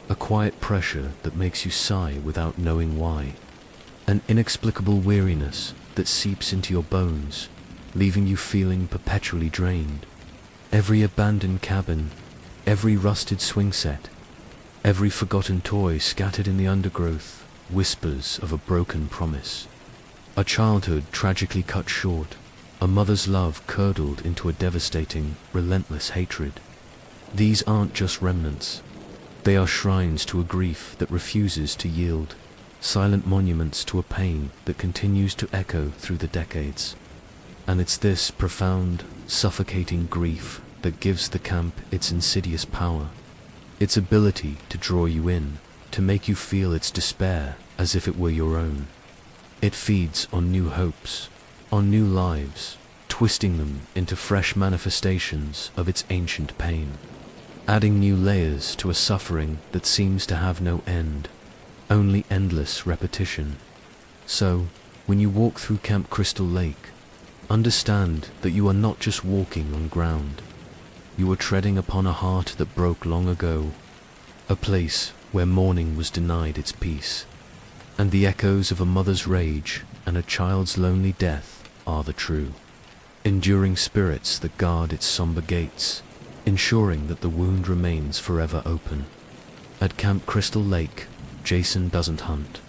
a quiet pressure that makes you sigh without knowing why, an inexplicable weariness that seeps into your bones, leaving you feeling perpetually drained. Every abandoned cabin, every rusted swing set, every forgotten toy scattered in the undergrowth whispers of a broken promise, a childhood tragically cut short, a mother's love curdled into a devastating, relentless hatred. These aren't just remnants. They are shrines to a grief that refuses to yield, silent monuments to a pain that continues to echo through the decades. And it's this profound, suffocating grief that gives the camp its insidious power, its ability to draw you in, to make you feel its despair as if it were your own. It feeds on new hopes, on new lives, twisting them into fresh manifestations of its ancient pain, adding new layers to a suffering that seems to have no end, only endless repetition. So, when you walk through Camp Crystal Lake, understand that you are not just walking on ground. You are treading upon a heart that broke long ago, a place where mourning was denied its peace, and the echoes of a mother's rage and a child's lonely death are the true, enduring spirits that guard its somber gates, ensuring that the wound remains forever open. At Camp Crystal Lake, Jason doesn't hunt.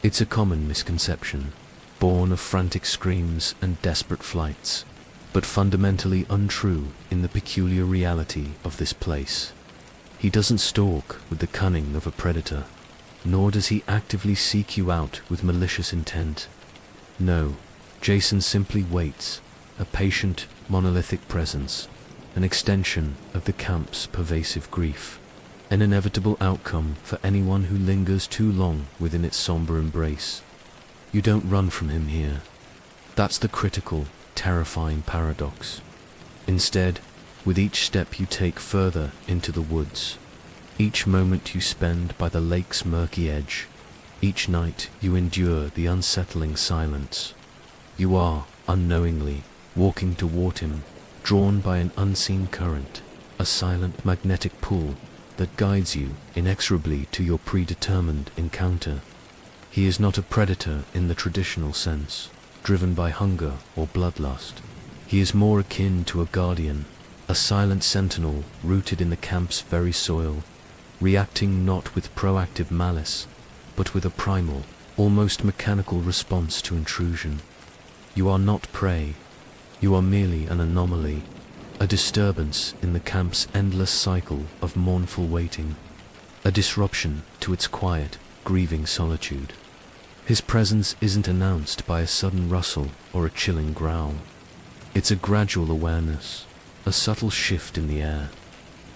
It's a common misconception, born of frantic screams and desperate flights, but fundamentally untrue in the peculiar reality of this place. He doesn't stalk with the cunning of a predator, nor does he actively seek you out with malicious intent. No, Jason simply waits, a patient, monolithic presence, an extension of the camp's pervasive grief, an inevitable outcome for anyone who lingers too long within its somber embrace. You don't run from him here. That's the critical, terrifying paradox. Instead, with each step you take further into the woods, each moment you spend by the lake's murky edge, each night you endure the unsettling silence, you are, unknowingly, walking toward him, drawn by an unseen current, a silent magnetic pull that guides you inexorably to your predetermined encounter. He is not a predator in the traditional sense, driven by hunger or bloodlust. He is more akin to a guardian, a silent sentinel rooted in the camp's very soil, reacting not with proactive malice, but with a primal, almost mechanical response to intrusion. You are not prey. You are merely an anomaly, a disturbance in the camp's endless cycle of mournful waiting, a disruption to its quiet, grieving solitude. His presence isn't announced by a sudden rustle or a chilling growl. It's a gradual awareness, a subtle shift in the air,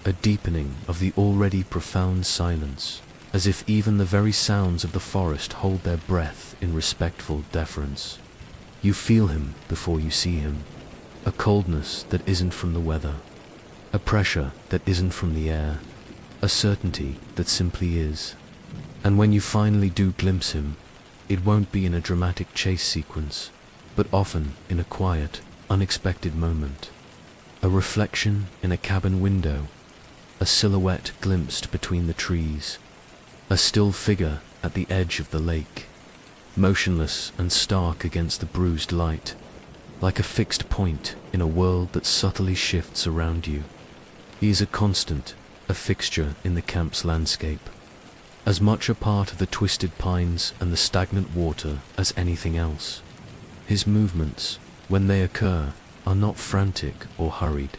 a deepening of the already profound silence, as if even the very sounds of the forest hold their breath in respectful deference. You feel him before you see him, a coldness that isn't from the weather, a pressure that isn't from the air, a certainty that simply is. And when you finally do glimpse him, it won't be in a dramatic chase sequence, but often in a quiet, unexpected moment. A reflection in a cabin window, a silhouette glimpsed between the trees, a still figure at the edge of the lake, motionless and stark against the bruised light, like a fixed point in a world that subtly shifts around you. He is a constant, a fixture in the camp's landscape, as much a part of the twisted pines and the stagnant water as anything else. His movements, when they occur, are not frantic or hurried.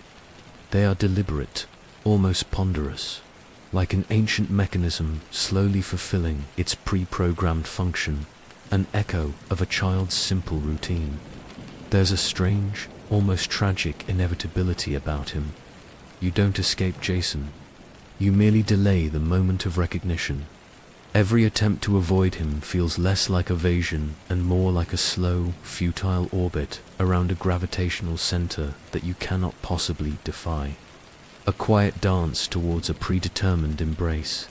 They are deliberate, almost ponderous, like an ancient mechanism slowly fulfilling its pre-programmed function, an echo of a child's simple routine. There's a strange, almost tragic inevitability about him. You don't escape Jason. You merely delay the moment of recognition. Every attempt to avoid him feels less like evasion and more like a slow, futile orbit around a gravitational center that you cannot possibly defy. A quiet dance towards a predetermined embrace.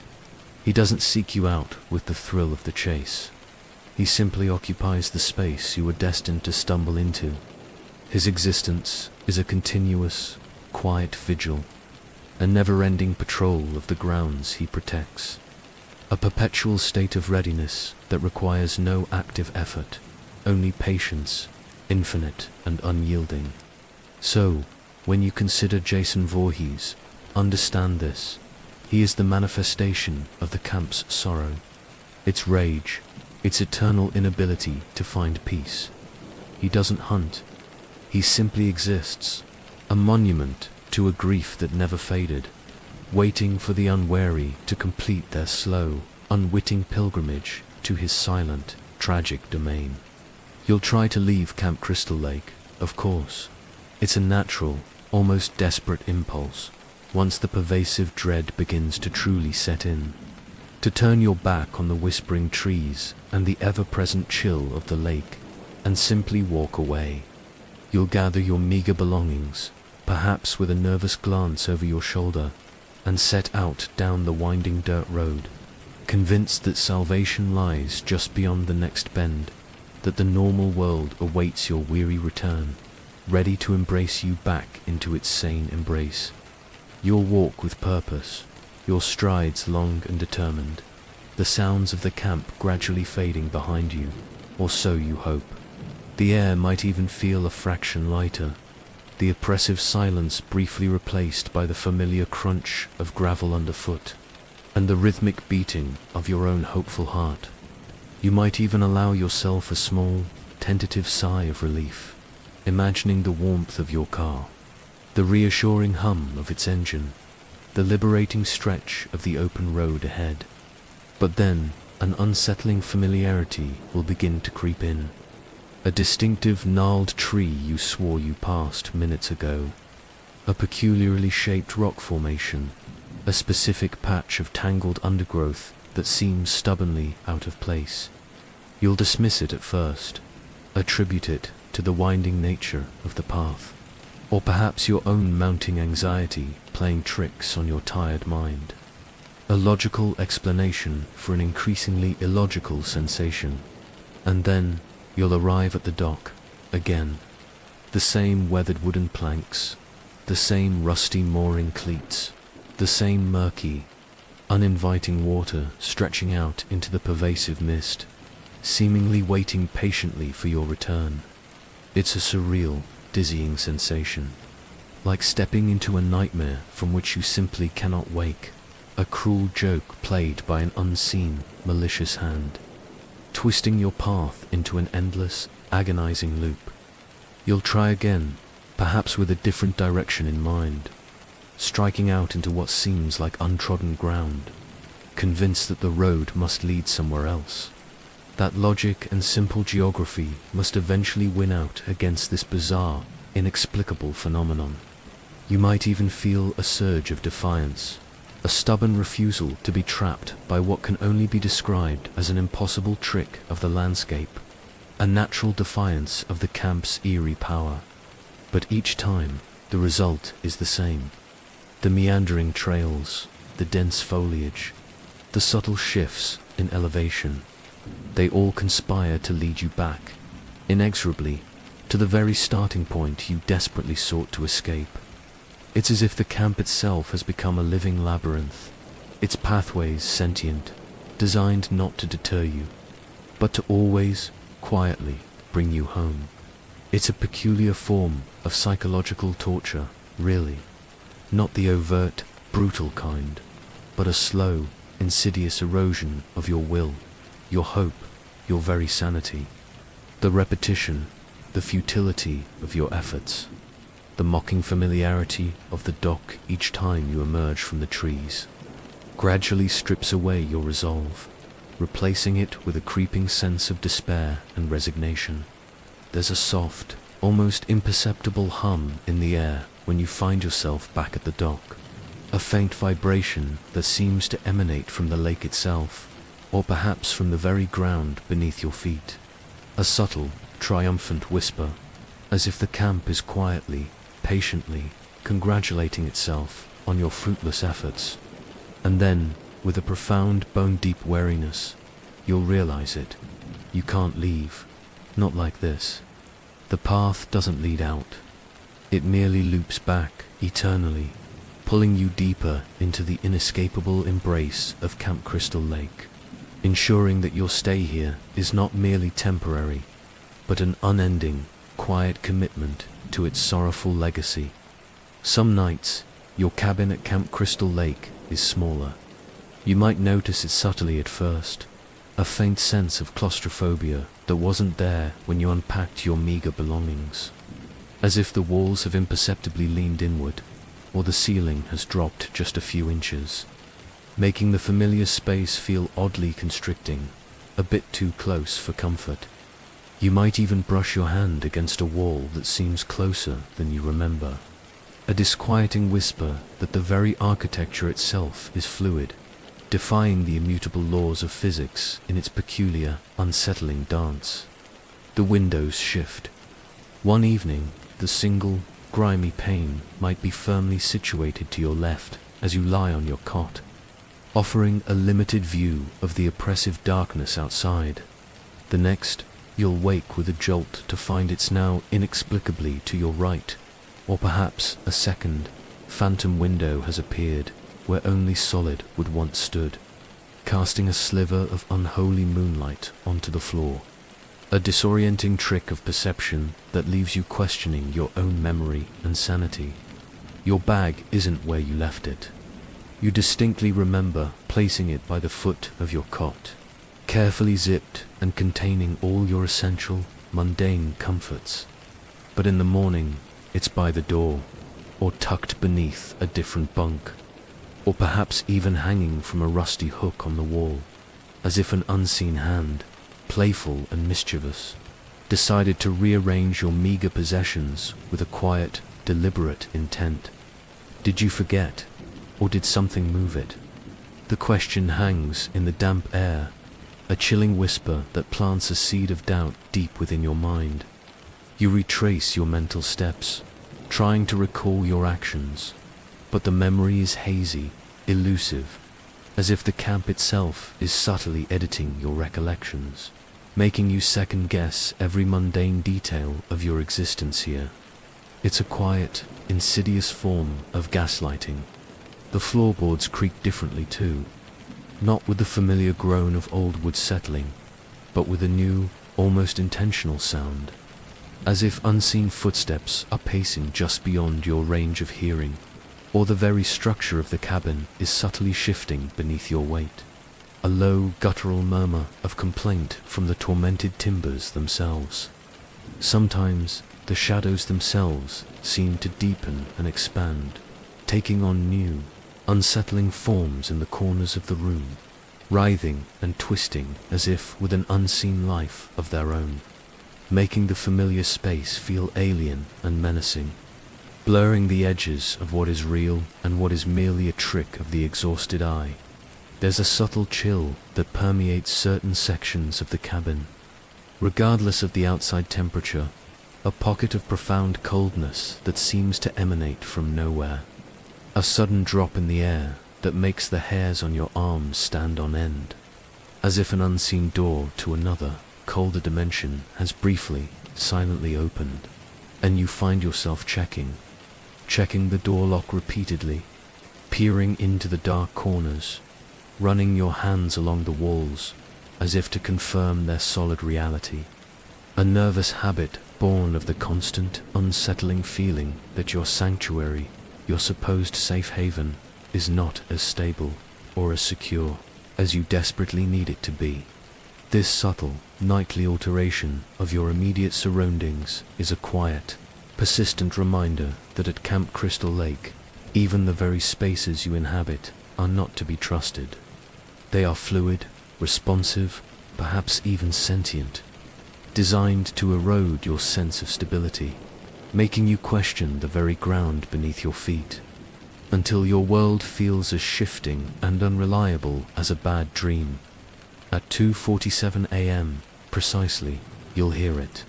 He doesn't seek you out with the thrill of the chase. He simply occupies the space you were destined to stumble into. His existence is a continuous, quiet vigil, a never-ending patrol of the grounds he protects, a perpetual state of readiness that requires no active effort, only patience, infinite and unyielding. So, when you consider Jason Voorhees, understand this. He is the manifestation of the camp's sorrow, its rage, its eternal inability to find peace. He doesn't hunt. He simply exists, a monument to a grief that never faded, waiting for the unwary to complete their slow, unwitting pilgrimage to his silent, tragic domain. You'll try to leave Camp Crystal Lake, of course. It's a natural, almost desperate impulse, once the pervasive dread begins to truly set in, to turn your back on the whispering trees and the ever-present chill of the lake, and simply walk away. You'll gather your meager belongings, perhaps with a nervous glance over your shoulder, and set out down the winding dirt road, convinced that salvation lies just beyond the next bend, that the normal world awaits your weary return, ready to embrace you back into its sane embrace. You'll walk with purpose, your strides long and determined, the sounds of the camp gradually fading behind you, or so you hope. The air might even feel a fraction lighter, the oppressive silence briefly replaced by the familiar crunch of gravel underfoot, and the rhythmic beating of your own hopeful heart. You might even allow yourself a small, tentative sigh of relief, imagining the warmth of your car, the reassuring hum of its engine, the liberating stretch of the open road ahead. But then, an unsettling familiarity will begin to creep in, A distinctive gnarled tree you swore you passed minutes ago. A peculiarly shaped rock formation. A specific patch of tangled undergrowth that seems stubbornly out of place. You'll dismiss it at first, attribute it to the winding nature of the path, or perhaps your own mounting anxiety playing tricks on your tired mind. A logical explanation for an increasingly illogical sensation. And then you'll arrive at the dock, again. The same weathered wooden planks, the same rusty mooring cleats, the same murky, uninviting water stretching out into the pervasive mist, seemingly waiting patiently for your return. It's a surreal, dizzying sensation, like stepping into a nightmare from which you simply cannot wake, a cruel joke played by an unseen, malicious hand, twisting your path into an endless, agonizing loop. You'll try again, perhaps with a different direction in mind, striking out into what seems like untrodden ground, convinced that the road must lead somewhere else. That logic and simple geography must eventually win out against this bizarre, inexplicable phenomenon. You might even feel a surge of defiance, a stubborn refusal to be trapped by what can only be described as an impossible trick of the landscape, a natural defiance of the camp's eerie power. But each time, the result is the same. The meandering trails, the dense foliage, the subtle shifts in elevation, they all conspire to lead you back, inexorably, to the very starting point you desperately sought to escape. It's as if the camp itself has become a living labyrinth, its pathways sentient, designed not to deter you, but to always, quietly, bring you home. It's a peculiar form of psychological torture, really. Not the overt, brutal kind, but a slow, insidious erosion of your will, your hope, your very sanity. The repetition, the futility of your efforts, the mocking familiarity of the dock each time you emerge from the trees, gradually strips away your resolve, replacing it with a creeping sense of despair and resignation. There's a soft, almost imperceptible hum in the air when you find yourself back at the dock, a faint vibration that seems to emanate from the lake itself, or perhaps from the very ground beneath your feet. A subtle, triumphant whisper, as if the camp is quietly, patiently, congratulating itself on your fruitless efforts. And then, with a profound, bone-deep wariness, you'll realize it. You can't leave. Not like this. The path doesn't lead out. It merely loops back, eternally, pulling you deeper into the inescapable embrace of Camp Crystal Lake, ensuring that your stay here is not merely temporary, but an unending, quiet commitment to its sorrowful legacy. Some nights, your cabin at Camp Crystal Lake is smaller. You might notice it subtly at first, a faint sense of claustrophobia that wasn't there when you unpacked your meager belongings, as if the walls have imperceptibly leaned inward, or the ceiling has dropped just a few inches, making the familiar space feel oddly constricting, a bit too close for comfort. You might even brush your hand against a wall that seems closer than you remember, a disquieting whisper that the very architecture itself is fluid, defying the immutable laws of physics in its peculiar, unsettling dance. The windows shift. One evening, the single, grimy pane might be firmly situated to your left as you lie on your cot, offering a limited view of the oppressive darkness outside. The next, you'll wake with a jolt to find it's now inexplicably to your right, or perhaps a second, phantom window has appeared where only solid would once stood, casting a sliver of unholy moonlight onto the floor. A disorienting trick of perception that leaves you questioning your own memory and sanity. Your bag isn't where you left it. You distinctly remember placing it by the foot of your cot, carefully zipped and containing all your essential, mundane comforts. But in the morning, it's by the door, or tucked beneath a different bunk, or perhaps even hanging from a rusty hook on the wall, as if an unseen hand, playful and mischievous, decided to rearrange your meager possessions with a quiet, deliberate intent. Did you forget, or did something move it? The question hangs in the damp air, a chilling whisper that plants a seed of doubt deep within your mind. You retrace your mental steps, trying to recall your actions, but the memory is hazy, elusive, as if the camp itself is subtly editing your recollections, making you second-guess every mundane detail of your existence here. It's a quiet, insidious form of gaslighting. The floorboards creak differently too, not with the familiar groan of old wood settling, but with a new, almost intentional sound, as if unseen footsteps are pacing just beyond your range of hearing, or the very structure of the cabin is subtly shifting beneath your weight. A low, guttural murmur of complaint from the tormented timbers themselves. Sometimes the shadows themselves seem to deepen and expand, taking on new, unsettling forms in the corners of the room, writhing and twisting as if with an unseen life of their own, making the familiar space feel alien and menacing, blurring the edges of what is real and what is merely a trick of the exhausted eye. There's a subtle chill that permeates certain sections of the cabin. Regardless of the outside temperature, a pocket of profound coldness that seems to emanate from nowhere. A sudden drop in the air that makes the hairs on your arms stand on end, as if an unseen door to another, colder dimension has briefly, silently opened, and you find yourself checking the door lock repeatedly, peering into the dark corners, running your hands along the walls as if to confirm their solid reality. A nervous habit born of the constant, unsettling feeling that your sanctuary, your supposed safe haven, is not as stable or as secure as you desperately need it to be. This subtle, nightly alteration of your immediate surroundings is a quiet, persistent reminder that at Camp Crystal Lake, even the very spaces you inhabit are not to be trusted. They are fluid, responsive, perhaps even sentient, designed to erode your sense of stability, making you question the very ground beneath your feet, until your world feels as shifting and unreliable as a bad dream. At 2:47 a.m. precisely, you'll hear it.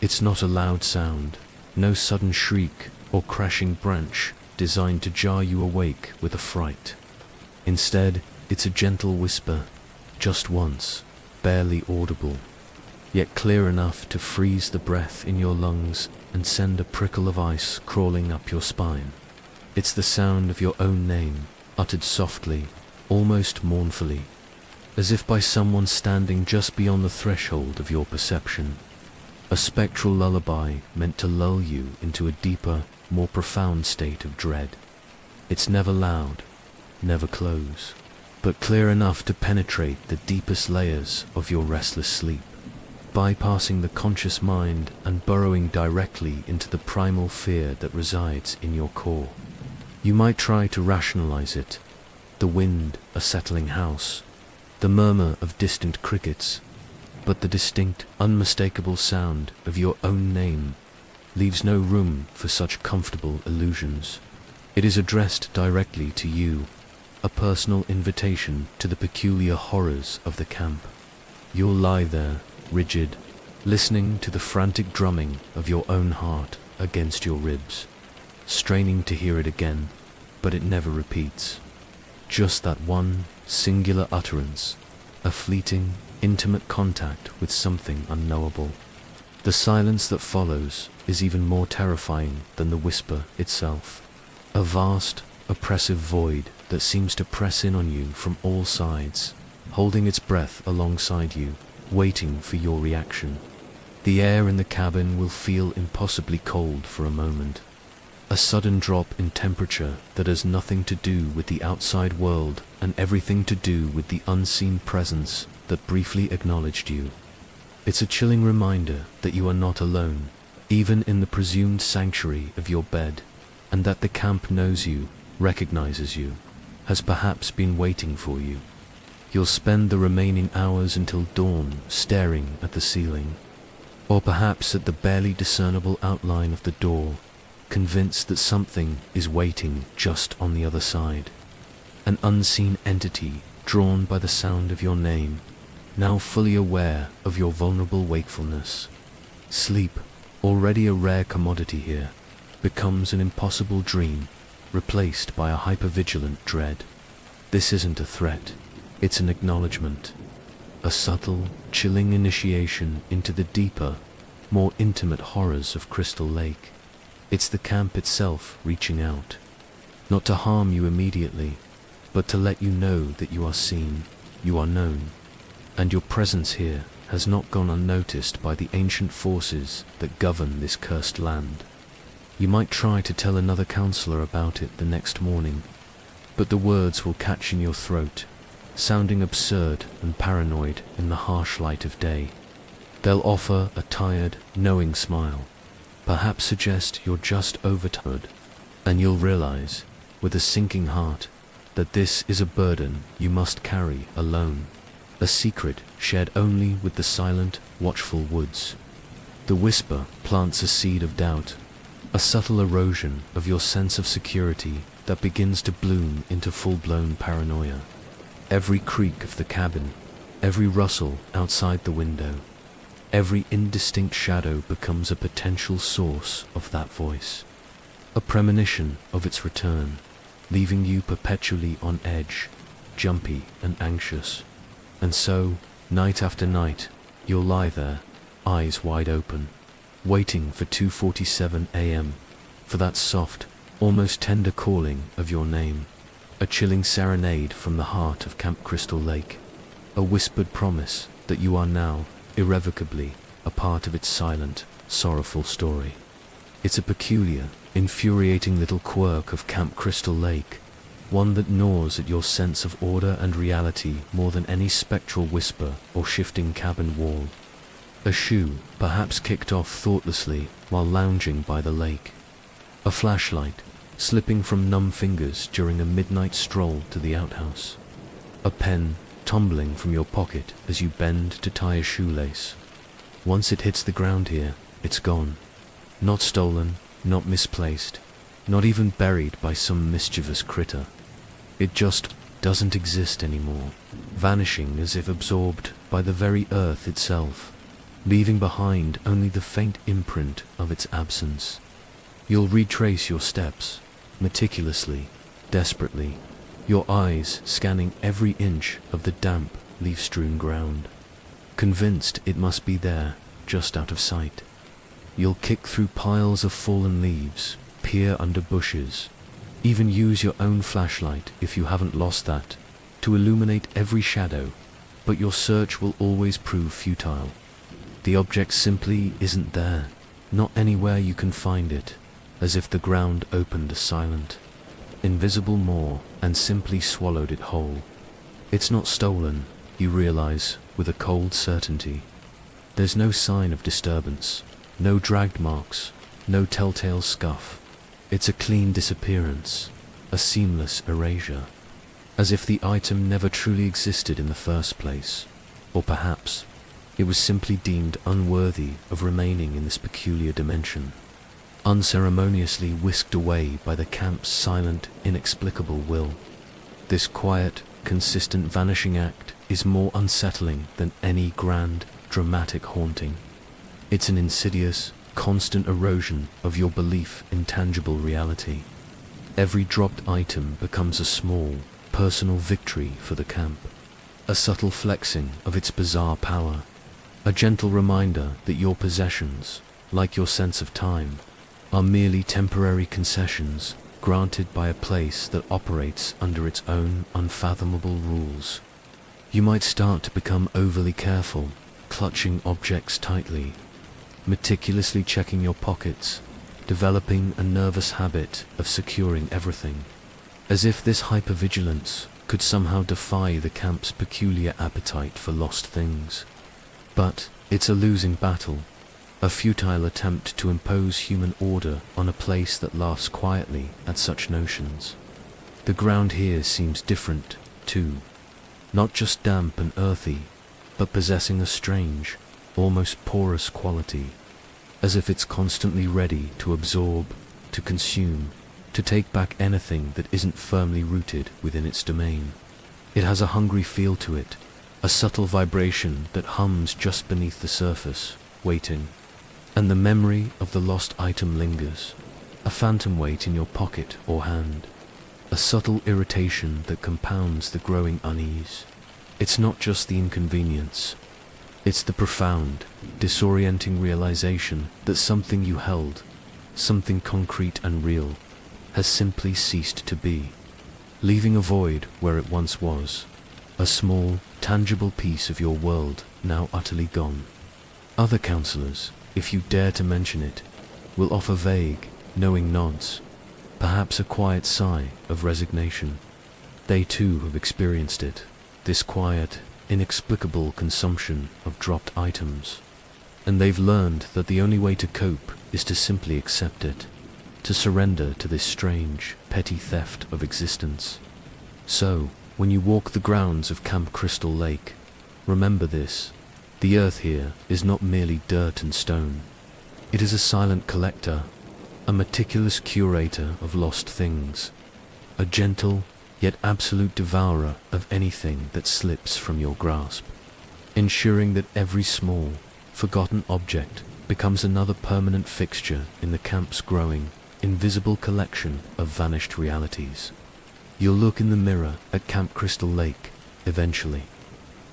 It's not a loud sound, no sudden shriek or crashing branch designed to jar you awake with a fright. Instead, it's a gentle whisper, just once, barely audible, yet clear enough to freeze the breath in your lungs and send a prickle of ice crawling up your spine. It's the sound of your own name, uttered softly, almost mournfully, as if by someone standing just beyond the threshold of your perception. A spectral lullaby meant to lull you into a deeper, more profound state of dread. It's never loud, never close, but clear enough to penetrate the deepest layers of your restless sleep, bypassing the conscious mind and burrowing directly into the primal fear that resides in your core. You might try to rationalize it: the wind, a settling house, the murmur of distant crickets, but the distinct, unmistakable sound of your own name leaves no room for such comfortable illusions. It is addressed directly to you, a personal invitation to the peculiar horrors of the camp. You'll lie there, rigid, listening to the frantic drumming of your own heart against your ribs, straining to hear it again, but it never repeats. Just that one singular utterance, a fleeting, intimate contact with something unknowable. The silence that follows is even more terrifying than the whisper itself. A vast, oppressive void that seems to press in on you from all sides, holding its breath alongside you, waiting for your reaction. The air in the cabin will feel impossibly cold for a moment. A sudden drop in temperature that has nothing to do with the outside world and everything to do with the unseen presence that briefly acknowledged you. It's a chilling reminder that you are not alone, even in the presumed sanctuary of your bed, and that the camp knows you, recognizes you, has perhaps been waiting for you. You'll spend the remaining hours until dawn staring at the ceiling, or perhaps at the barely discernible outline of the door, convinced that something is waiting just on the other side. An unseen entity drawn by the sound of your name, now fully aware of your vulnerable wakefulness. Sleep, already a rare commodity here, becomes an impossible dream, replaced by a hypervigilant dread. This isn't a threat, it's an acknowledgement. A subtle, chilling initiation into the deeper, more intimate horrors of Crystal Lake. It's the camp itself reaching out, not to harm you immediately, but to let you know that you are seen, you are known, and your presence here has not gone unnoticed by the ancient forces that govern this cursed land. You might try to tell another counselor about it the next morning, but the words will catch in your throat, sounding absurd and paranoid in the harsh light of day. They'll offer a tired, knowing smile, perhaps suggest you're just overtired, and you'll realize, with a sinking heart, that this is a burden you must carry alone, a secret shared only with the silent, watchful woods. The whisper plants a seed of doubt, a subtle erosion of your sense of security that begins to bloom into full-blown paranoia. Every creak of the cabin, every rustle outside the window, every indistinct shadow becomes a potential source of that voice, a premonition of its return, leaving you perpetually on edge, jumpy and anxious. And so, night after night, you'll lie there, eyes wide open, waiting for 2:47 a.m., for that soft, almost tender calling of your name, a chilling serenade from the heart of Camp Crystal Lake, a whispered promise that you are now, irrevocably, a part of its silent, sorrowful story. It's a peculiar, infuriating little quirk of Camp Crystal Lake, one that gnaws at your sense of order and reality more than any spectral whisper or shifting cabin wall. A shoe, perhaps kicked off thoughtlessly while lounging by the lake. A flashlight, slipping from numb fingers during a midnight stroll to the outhouse. A pen, tumbling from your pocket as you bend to tie a shoelace. Once it hits the ground here, it's gone. Not stolen, not misplaced, not even buried by some mischievous critter. It just doesn't exist anymore, vanishing as if absorbed by the very earth itself, leaving behind only the faint imprint of its absence. You'll retrace your steps, meticulously, desperately, your eyes scanning every inch of the damp, leaf-strewn ground, convinced it must be there, just out of sight. You'll kick through piles of fallen leaves, peer under bushes, even use your own flashlight if you haven't lost that, to illuminate every shadow, but your search will always prove futile. The object simply isn't there, not anywhere you can find it, as if the ground opened a silent, invisible maw and simply swallowed it whole. It's not stolen, you realize with a cold certainty. There's no sign of disturbance, no dragged marks, no telltale scuff. It's a clean disappearance, a seamless erasure, as if the item never truly existed in the first place, or perhaps it was simply deemed unworthy of remaining in this peculiar dimension, unceremoniously whisked away by the camp's silent, inexplicable will. This quiet, consistent vanishing act is more unsettling than any grand, dramatic haunting. It's an insidious, constant erosion of your belief in tangible reality. Every dropped item becomes a small, personal victory for the camp, a subtle flexing of its bizarre power, a gentle reminder that your possessions, like your sense of time, are merely temporary concessions granted by a place that operates under its own unfathomable rules. You might start to become overly careful, clutching objects tightly, meticulously checking your pockets, developing a nervous habit of securing everything, as if this hypervigilance could somehow defy the camp's peculiar appetite for lost things. But it's a losing battle, a futile attempt to impose human order on a place that laughs quietly at such notions. The ground here seems different, too, not just damp and earthy, but possessing a strange, almost porous quality, as if it's constantly ready to absorb, to consume, to take back anything that isn't firmly rooted within its domain. It has a hungry feel to it, a subtle vibration that hums just beneath the surface, waiting. And the memory of the lost item lingers, a phantom weight in your pocket or hand, a subtle irritation that compounds the growing unease. It's not just the inconvenience, it's the profound, disorienting realization that something you held, something concrete and real, has simply ceased to be, leaving a void where it once was, a small, tangible piece of your world now utterly gone. Other counselors, if you dare to mention it, will offer vague, knowing nods, perhaps a quiet sigh of resignation. They too have experienced it, this quiet, inexplicable consumption of dropped items, and they've learned that the only way to cope is to simply accept it, to surrender to this strange, petty theft of existence. So, when you walk the grounds of Camp Crystal Lake, remember this: the earth here is not merely dirt and stone. It is a silent collector, a meticulous curator of lost things, a gentle yet absolute devourer of anything that slips from your grasp, ensuring that every small, forgotten object becomes another permanent fixture in the camp's growing, invisible collection of vanished realities. You'll look in the mirror at Camp Crystal Lake, eventually.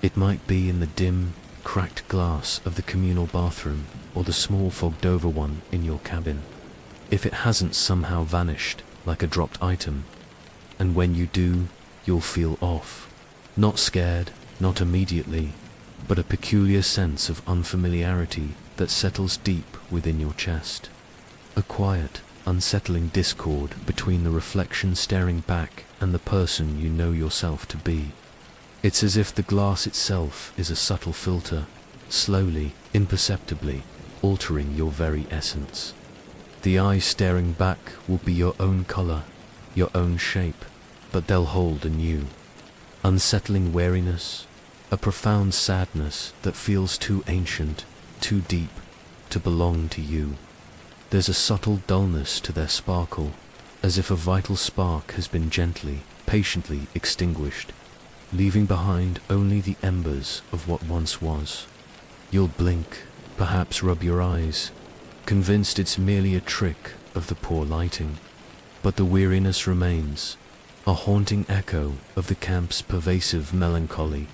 It might be in the dim, cracked glass of the communal bathroom or the small fogged-over one in your cabin. If it hasn't somehow vanished like a dropped item, and when you do, you'll feel off. Not scared, not immediately, but a peculiar sense of unfamiliarity that settles deep within your chest. A quiet, unsettling discord between the reflection staring back and the person you know yourself to be. It's as if the glass itself is a subtle filter, slowly, imperceptibly, altering your very essence. The eyes staring back will be your own color, your own shape, but they'll hold a new, unsettling wariness, a profound sadness that feels too ancient, too deep, to belong to you. There's a subtle dullness to their sparkle, as if a vital spark has been gently, patiently extinguished, leaving behind only the embers of what once was. You'll blink, perhaps rub your eyes, convinced it's merely a trick of the poor lighting, but the weariness remains, a haunting echo of the camp's pervasive melancholy.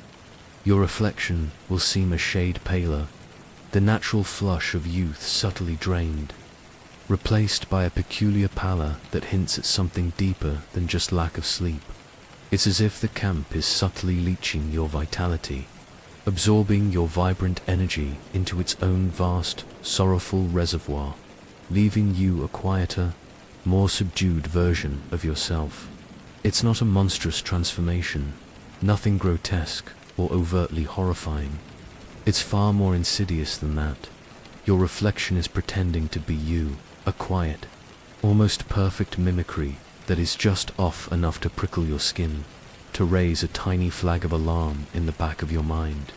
Your reflection will seem a shade paler, the natural flush of youth subtly drained, replaced by a peculiar pallor that hints at something deeper than just lack of sleep. It's as if the camp is subtly leeching your vitality, absorbing your vibrant energy into its own vast, sorrowful reservoir, leaving you a quieter, more subdued version of yourself. It's not a monstrous transformation, nothing grotesque or overtly horrifying. It's far more insidious than that. Your reflection is pretending to be you, a quiet, almost perfect mimicry that is just off enough to prickle your skin, to raise a tiny flag of alarm in the back of your mind.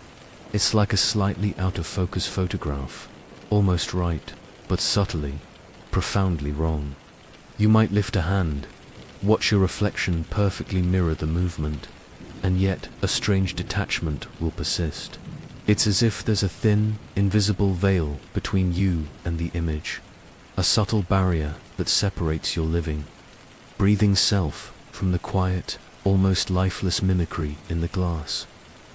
It's like a slightly out-of-focus photograph, almost right, but subtly, profoundly wrong. You might lift a hand, watch your reflection perfectly mirror the movement, and yet a strange detachment will persist. It's as if there's a thin, invisible veil between you and the image, a subtle barrier that separates your living, breathing self from the quiet, almost lifeless mimicry in the glass,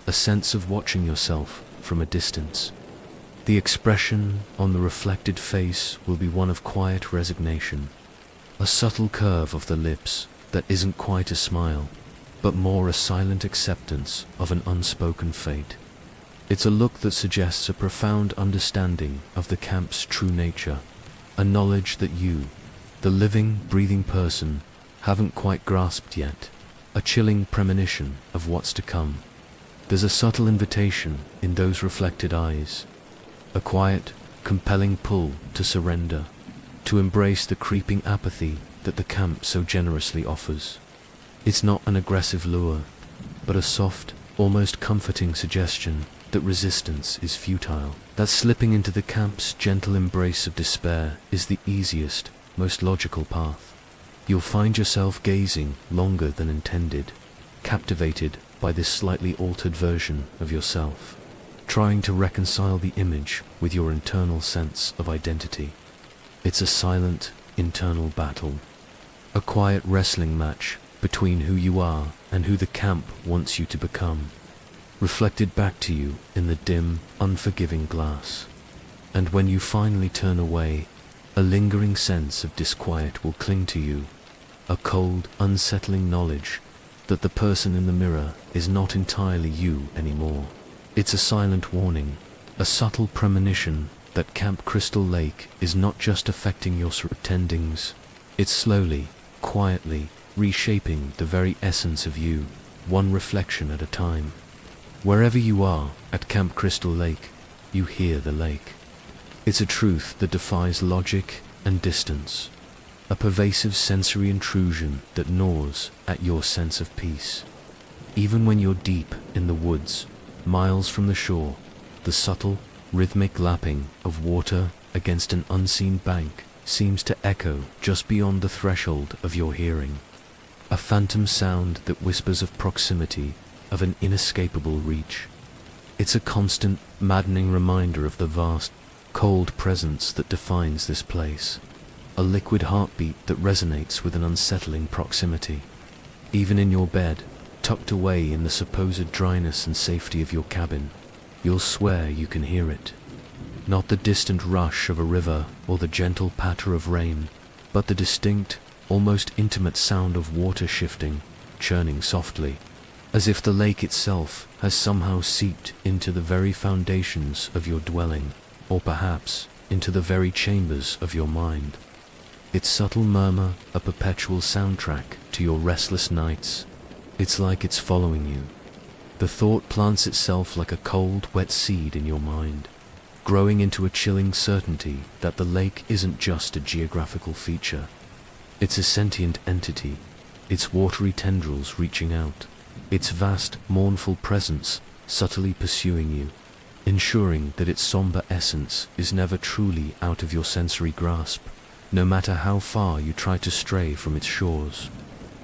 a sense of watching yourself from a distance. The expression on the reflected face will be one of quiet resignation, a subtle curve of the lips that isn't quite a smile, but more a silent acceptance of an unspoken fate. It's a look that suggests a profound understanding of the camp's true nature, a knowledge that you, the living, breathing person, haven't quite grasped yet, a chilling premonition of what's to come. There's a subtle invitation in those reflected eyes, a quiet, compelling pull to surrender, to embrace the creeping apathy that the camp so generously offers. It's not an aggressive lure, but a soft, almost comforting suggestion that resistance is futile, that slipping into the camp's gentle embrace of despair is the easiest, most logical path. You'll find yourself gazing longer than intended, captivated by this slightly altered version of yourself, trying to reconcile the image with your internal sense of identity. It's a silent, internal battle, a quiet wrestling match between who you are and who the camp wants you to become, reflected back to you in the dim, unforgiving glass. And when you finally turn away, a lingering sense of disquiet will cling to you, a cold, unsettling knowledge that the person in the mirror is not entirely you anymore. It's a silent warning, a subtle premonition that Camp Crystal Lake is not just affecting your surroundings, it's slowly, quietly reshaping the very essence of you, one reflection at a time. Wherever you are at Camp Crystal Lake, you hear the lake. It's a truth that defies logic and distance, a pervasive sensory intrusion that gnaws at your sense of peace. Even when you're deep in the woods, miles from the shore, the subtle, rhythmic lapping of water against an unseen bank seems to echo just beyond the threshold of your hearing. A phantom sound that whispers of proximity, of an inescapable reach. It's a constant, maddening reminder of the vast, cold presence that defines this place. A liquid heartbeat that resonates with an unsettling proximity. Even in your bed, tucked away in the supposed dryness and safety of your cabin, you'll swear you can hear it. Not the distant rush of a river or the gentle patter of rain, but the distinct, almost intimate sound of water shifting, churning softly, as if the lake itself has somehow seeped into the very foundations of your dwelling, or perhaps into the very chambers of your mind. Its subtle murmur, a perpetual soundtrack to your restless nights. It's like it's following you. The thought plants itself like a cold, wet seed in your mind, growing into a chilling certainty that the lake isn't just a geographical feature. It's a sentient entity, its watery tendrils reaching out, its vast, mournful presence subtly pursuing you, ensuring that its somber essence is never truly out of your sensory grasp, no matter how far you try to stray from its shores.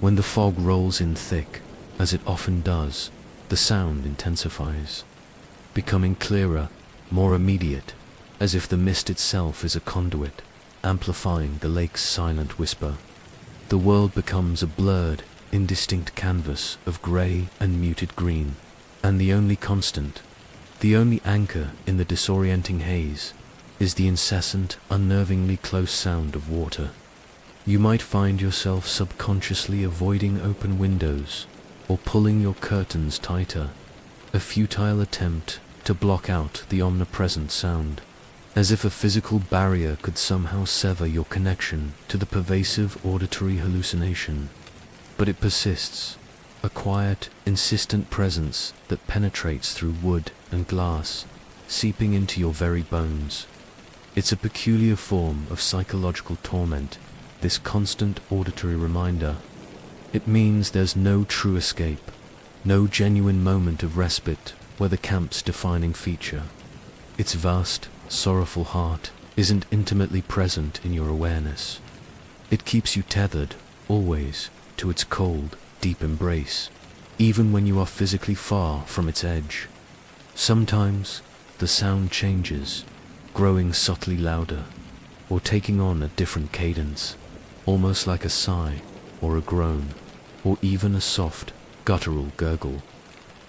When the fog rolls in thick, as it often does, the sound intensifies, becoming clearer, more immediate, as if the mist itself is a conduit, amplifying the lake's silent whisper. The world becomes a blurred, indistinct canvas of grey and muted green, and the only constant, the only anchor in the disorienting haze, is the incessant, unnervingly close sound of water. You might find yourself subconsciously avoiding open windows, or pulling your curtains tighter, a futile attempt to block out the omnipresent sound, as if a physical barrier could somehow sever your connection to the pervasive auditory hallucination. But it persists, a quiet, insistent presence that penetrates through wood and glass, seeping into your very bones. It's a peculiar form of psychological torment, this constant auditory reminder. It means there's no true escape, no genuine moment of respite where the camp's defining feature, its vast, sorrowful heart, isn't intimately present in your awareness. It keeps you tethered, always, to its cold, deep embrace, even when you are physically far from its edge. Sometimes, the sound changes, growing subtly louder, or taking on a different cadence, almost like a sigh, or a groan, or even a soft, guttural gurgle,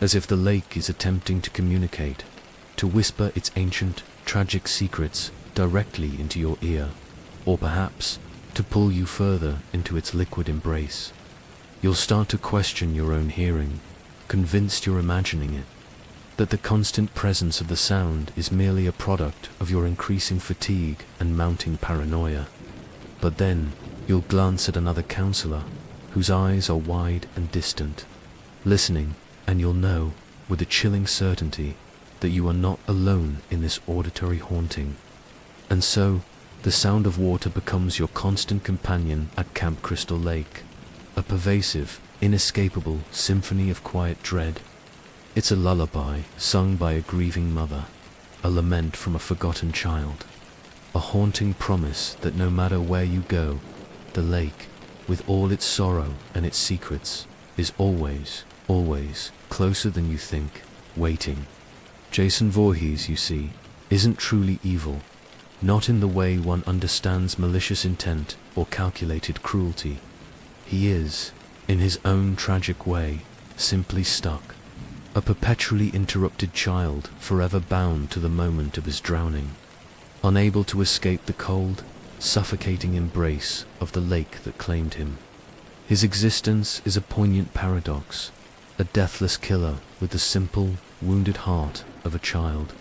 as if the lake is attempting to communicate, to whisper its ancient, tragic secrets directly into your ear, or perhaps to pull you further into its liquid embrace. You'll start to question your own hearing, convinced you're imagining it, that the constant presence of the sound is merely a product of your increasing fatigue and mounting paranoia. But then, you'll glance at another counselor, whose eyes are wide and distant, listening, and you'll know, with a chilling certainty, that you are not alone in this auditory haunting. And so, the sound of water becomes your constant companion at Camp Crystal Lake, a pervasive, inescapable symphony of quiet dread. It's a lullaby sung by a grieving mother, a lament from a forgotten child, a haunting promise that no matter where you go, the lake, with all its sorrow and its secrets, is always, always closer than you think, waiting. Jason Voorhees, you see, isn't truly evil, not in the way one understands malicious intent or calculated cruelty. He is, in his own tragic way, simply stuck, a perpetually interrupted child forever bound to the moment of his drowning, unable to escape the cold, suffocating embrace of the lake that claimed him. His existence is a poignant paradox, a deathless killer with the simple, wounded heart of a child,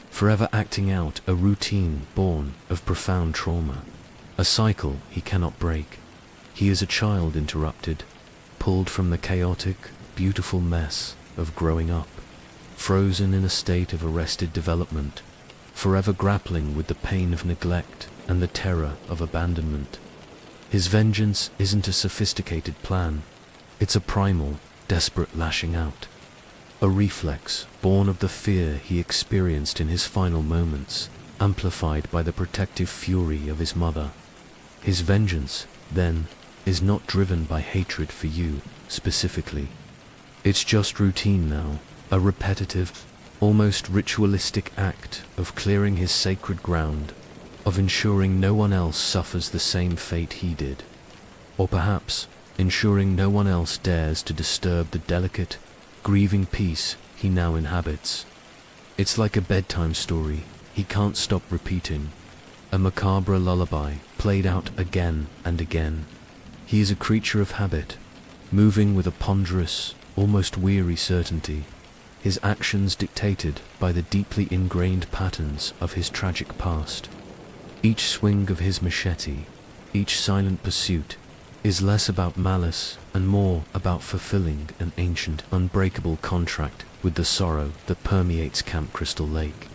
forever acting out a routine born of profound trauma, a cycle he cannot break. He is a child interrupted, pulled from the chaotic, beautiful mess of growing up, frozen in a state of arrested development, forever grappling with the pain of neglect and the terror of abandonment. His vengeance isn't a sophisticated plan, it's a primal, desperate lashing out, a reflex born of the fear he experienced in his final moments, amplified by the protective fury of his mother. His vengeance, then, is not driven by hatred for you, specifically. It's just routine now, a repetitive, almost ritualistic act of clearing his sacred ground, of ensuring no one else suffers the same fate he did. Or perhaps, ensuring no one else dares to disturb the delicate, grieving peace he now inhabits. It's like a bedtime story he can't stop repeating, a macabre lullaby played out again and again. He is a creature of habit, moving with a ponderous, almost weary certainty, his actions dictated by the deeply ingrained patterns of his tragic past. Each swing of his machete, each silent pursuit, is less about malice and more about fulfilling an ancient, unbreakable contract with the sorrow that permeates Camp Crystal Lake.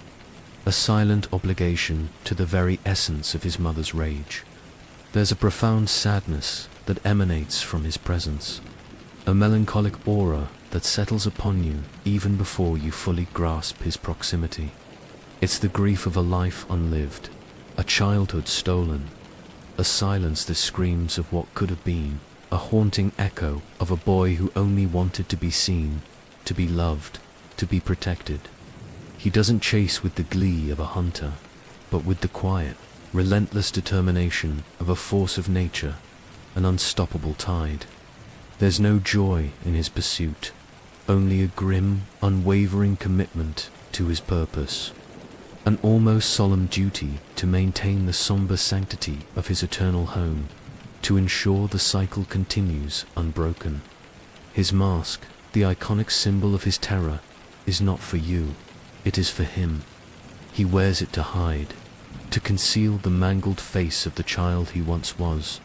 A silent obligation to the very essence of his mother's rage. There's a profound sadness that emanates from his presence, a melancholic aura that settles upon you even before you fully grasp his proximity. It's the grief of a life unlived, a childhood stolen, a silence that screams of what could have been, a haunting echo of a boy who only wanted to be seen, to be loved, to be protected. He doesn't chase with the glee of a hunter, but with the quiet, relentless determination of a force of nature, an unstoppable tide. There's no joy in his pursuit, only a grim, unwavering commitment to his purpose, an almost solemn duty to maintain the somber sanctity of his eternal home, to ensure the cycle continues unbroken. His mask, the iconic symbol of his terror, is not for you, it is for him. He wears it to hide, to conceal the mangled face of the child he once was,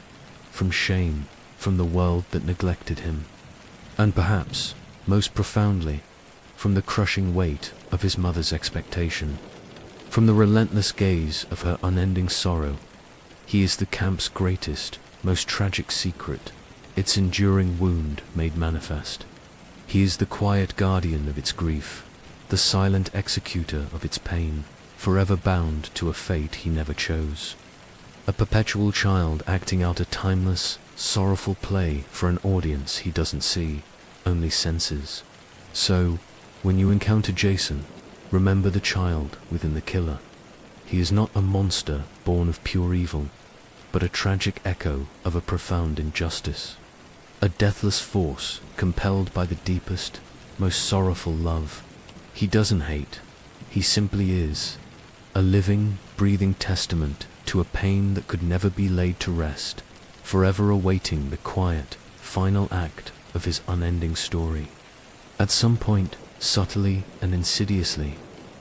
from shame, from the world that neglected him, and perhaps, most profoundly, from the crushing weight of his mother's expectation. From the relentless gaze of her unending sorrow. He is the camp's greatest, most tragic secret, its enduring wound made manifest. He is the quiet guardian of its grief, the silent executor of its pain, forever bound to a fate he never chose. A perpetual child acting out a timeless, sorrowful play for an audience he doesn't see, only senses. So, when you encounter Jason, remember the child within the killer. He is not a monster born of pure evil, but a tragic echo of a profound injustice. A deathless force compelled by the deepest, most sorrowful love. He doesn't hate, he simply is. A living, breathing testament to a pain that could never be laid to rest, forever awaiting the quiet, final act of his unending story. At some point, subtly and insidiously,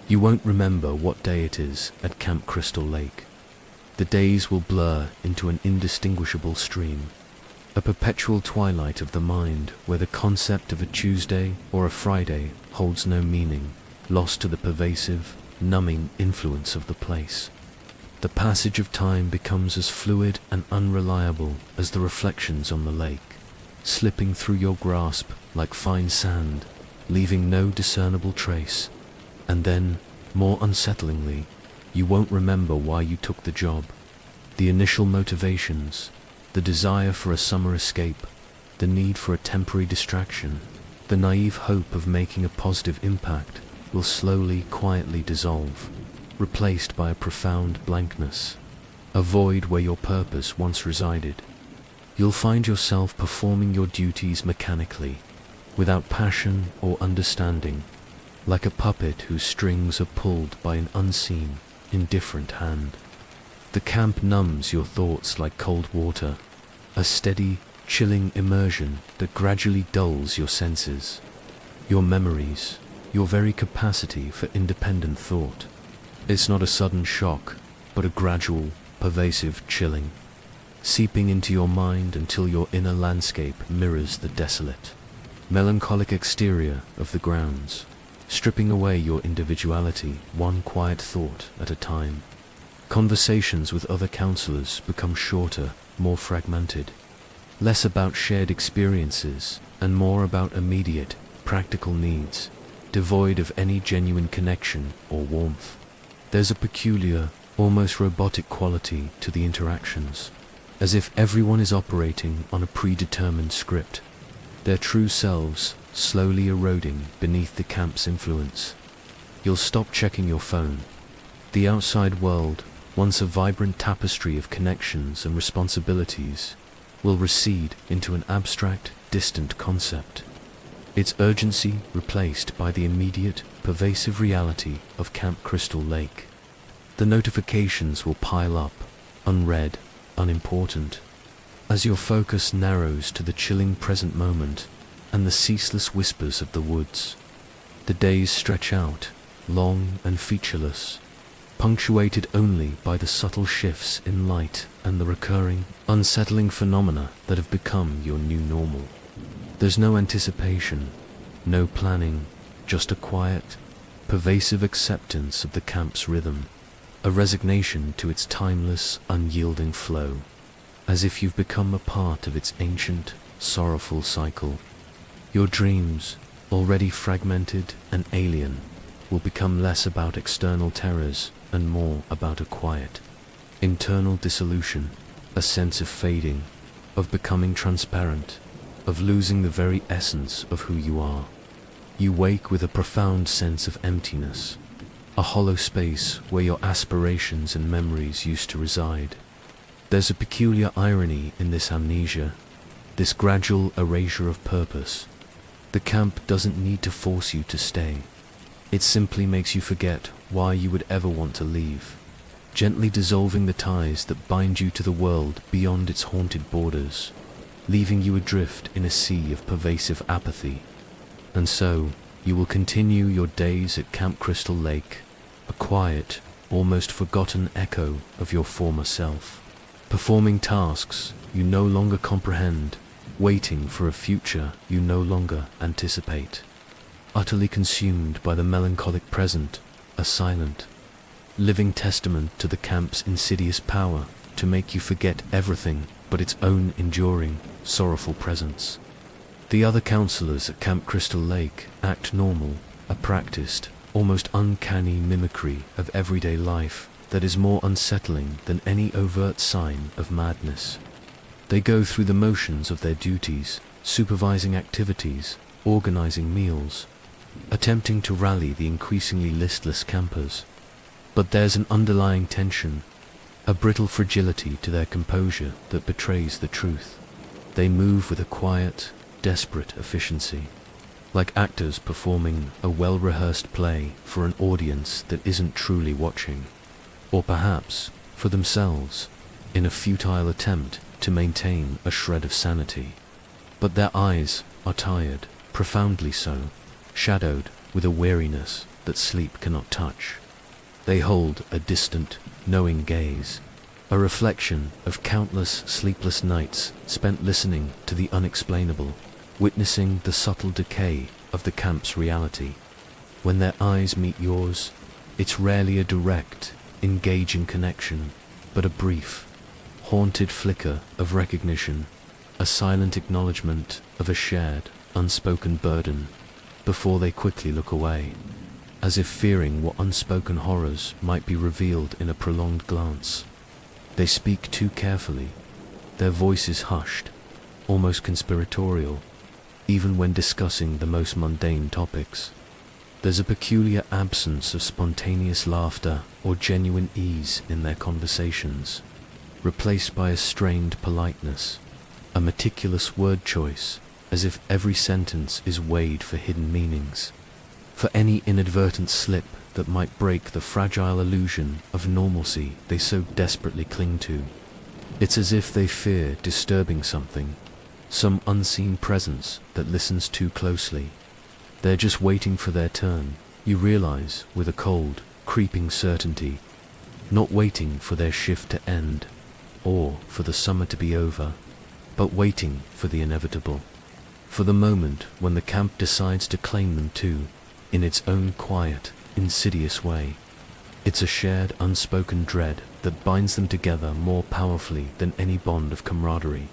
you won't remember what day it is at Camp Crystal Lake. The days will blur into an indistinguishable stream, a perpetual twilight of the mind where the concept of a Tuesday or a Friday holds no meaning, lost to the pervasive, numbing influence of the place. The passage of time becomes as fluid and unreliable as the reflections on the lake, slipping through your grasp like fine sand, leaving no discernible trace. And then, more unsettlingly, you won't remember why you took the job. The initial motivations, the desire for a summer escape, the need for a temporary distraction, the naive hope of making a positive impact will slowly, quietly dissolve, replaced by a profound blankness, a void where your purpose once resided. You'll find yourself performing your duties mechanically, without passion or understanding, like a puppet whose strings are pulled by an unseen, indifferent hand. The camp numbs your thoughts like cold water, a steady, chilling immersion that gradually dulls your senses, your memories, your very capacity for independent thought. It's not a sudden shock, but a gradual, pervasive chilling, seeping into your mind until your inner landscape mirrors the desolate, melancholic exterior of the grounds, stripping away your individuality one quiet thought at a time. Conversations with other counselors become shorter, more fragmented, less about shared experiences and more about immediate, practical needs, devoid of any genuine connection or warmth. There's a peculiar, almost robotic quality to the interactions, as if everyone is operating on a predetermined script, their true selves slowly eroding beneath the camp's influence. You'll stop checking your phone. The outside world, once a vibrant tapestry of connections and responsibilities, will recede into an abstract, distant concept, its urgency replaced by the immediate, pervasive reality of Camp Crystal Lake. The notifications will pile up, unread, unimportant, as your focus narrows to the chilling present moment and the ceaseless whispers of the woods. The days stretch out, long and featureless, punctuated only by the subtle shifts in light and the recurring, unsettling phenomena that have become your new normal. There's no anticipation, no planning, just a quiet, pervasive acceptance of the camp's rhythm, a resignation to its timeless, unyielding flow, as if you've become a part of its ancient, sorrowful cycle. Your dreams, already fragmented and alien, will become less about external terrors and more about a quiet, internal dissolution, a sense of fading, of becoming transparent, of losing the very essence of who you are. You wake with a profound sense of emptiness, a hollow space where your aspirations and memories used to reside. There's a peculiar irony in this amnesia, this gradual erasure of purpose. The camp doesn't need to force you to stay. It simply makes you forget why you would ever want to leave, gently dissolving the ties that bind you to the world beyond its haunted borders, leaving you adrift in a sea of pervasive apathy. And so, you will continue your days at Camp Crystal Lake, a quiet, almost forgotten echo of your former self, performing tasks you no longer comprehend, waiting for a future you no longer anticipate, utterly consumed by the melancholic present, a silent, living testament to the camp's insidious power to make you forget everything but its own enduring, sorrowful presence. The other counselors at Camp Crystal Lake act normal, a practiced, almost uncanny mimicry of everyday life that is more unsettling than any overt sign of madness. They go through the motions of their duties, supervising activities, organizing meals, attempting to rally the increasingly listless campers. But there's an underlying tension, a brittle fragility to their composure that betrays the truth. They move with a quiet, desperate efficiency, like actors performing a well-rehearsed play for an audience that isn't truly watching, or perhaps for themselves, in a futile attempt to maintain a shred of sanity. But their eyes are tired, profoundly so, shadowed with a weariness that sleep cannot touch. They hold a distant, knowing gaze, a reflection of countless sleepless nights spent listening to the unexplainable, witnessing the subtle decay of the camp's reality. When their eyes meet yours, it's rarely a direct, engaging connection, but a brief, haunted flicker of recognition, a silent acknowledgement of a shared, unspoken burden. before they quickly look away, as if fearing what unspoken horrors might be revealed in a prolonged glance. They speak too carefully, their voices hushed, almost conspiratorial, even when discussing the most mundane topics. There's a peculiar absence of spontaneous laughter or genuine ease in their conversations, replaced by a strained politeness, a meticulous word choice, as if every sentence is weighed for hidden meanings, for any inadvertent slip that might break the fragile illusion of normalcy they so desperately cling to. It's as if they fear disturbing something, some unseen presence that listens too closely. They're just waiting for their turn, you realize with a cold, creeping certainty, not waiting for their shift to end, or for the summer to be over, but waiting for the inevitable, for the moment when the camp decides to claim them too, in its own quiet, insidious way. It's a shared, unspoken dread that binds them together more powerfully than any bond of camaraderie,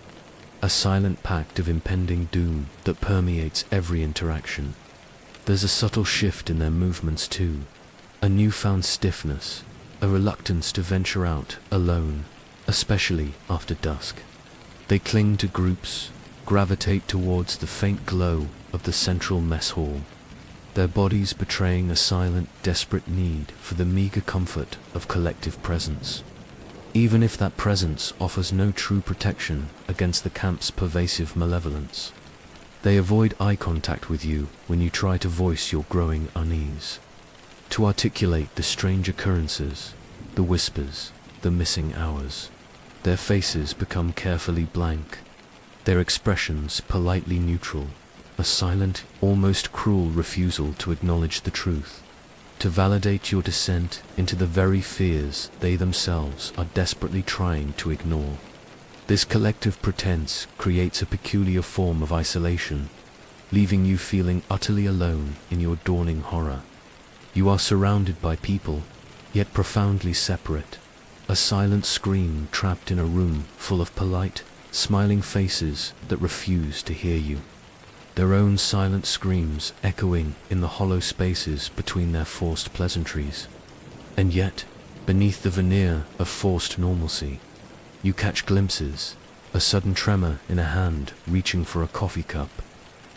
a silent pact of impending doom that permeates every interaction. There's a subtle shift in their movements too, a newfound stiffness, a reluctance to venture out alone, especially after dusk. They cling to groups, gravitate towards the faint glow of the central mess hall, their bodies betraying a silent, desperate need for the meager comfort of collective presence, even if that presence offers no true protection against the camp's pervasive malevolence. They avoid eye contact with you when you try to voice your growing unease, to articulate the strange occurrences, the whispers, the missing hours. Their faces become carefully blank, their expressions politely neutral, a silent, almost cruel refusal to acknowledge the truth, to validate your descent into the very fears they themselves are desperately trying to ignore. This collective pretense creates a peculiar form of isolation, leaving you feeling utterly alone in your dawning horror. You are surrounded by people, yet profoundly separate, a silent scream trapped in a room full of polite, smiling faces that refuse to hear you. Their own silent screams echoing in the hollow spaces between their forced pleasantries. And yet, beneath the veneer of forced normalcy, you catch glimpses, a sudden tremor in a hand reaching for a coffee cup,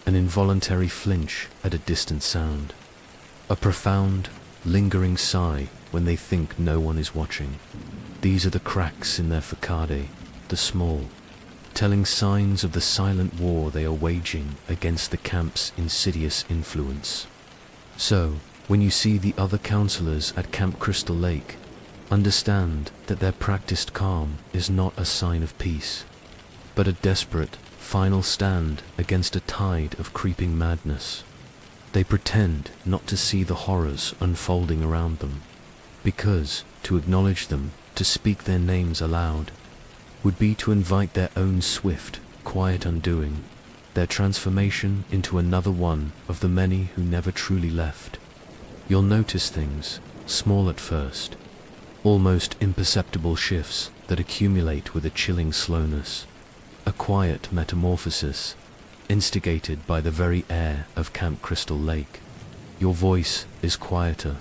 an involuntary flinch at a distant sound, a profound, lingering sigh when they think no one is watching. These are the cracks in their facade, the small, telling signs of the silent war they are waging against the camp's insidious influence. So, when you see the other counselors at Camp Crystal Lake, understand that their practiced calm is not a sign of peace, but a desperate, final stand against a tide of creeping madness. They pretend not to see the horrors unfolding around them, because to acknowledge them, to speak their names aloud, would be to invite their own swift, quiet undoing, their transformation into another one of the many who never truly left. You'll notice things, small at first, almost imperceptible shifts that accumulate with a chilling slowness, a quiet metamorphosis, instigated by the very air of Camp Crystal Lake. Your voice is quieter.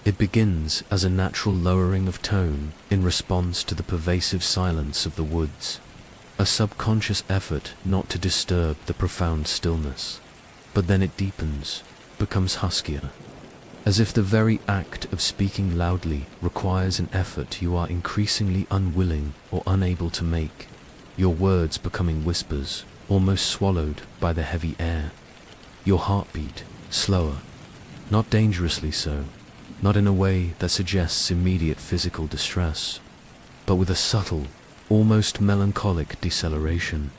It begins as a natural lowering of tone in response to the pervasive silence of the woods, a subconscious effort not to disturb the profound stillness. But then it deepens, becomes huskier, as if the very act of speaking loudly requires an effort you are increasingly unwilling or unable to make, your words becoming whispers, almost swallowed by the heavy air. Your heartbeat slower, not dangerously so, not in a way that suggests immediate physical distress, but with a subtle, almost melancholic deceleration,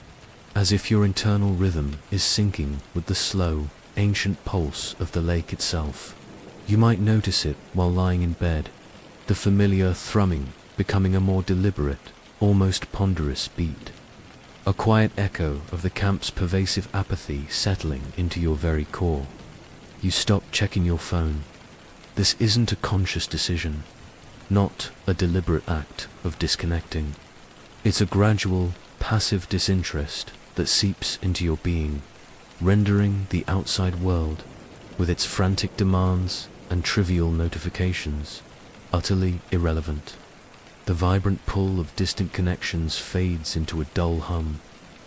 as if your internal rhythm is syncing with the slow, ancient pulse of the lake itself. You might notice it while lying in bed, the familiar thrumming becoming a more deliberate, almost ponderous beat, a quiet echo of the camp's pervasive apathy settling into your very core. You stop checking your phone. This isn't a conscious decision, not a deliberate act of disconnecting. It's a gradual, passive disinterest that seeps into your being, rendering the outside world with its frantic demands and trivial notifications, utterly irrelevant. The vibrant pull of distant connections fades into a dull hum,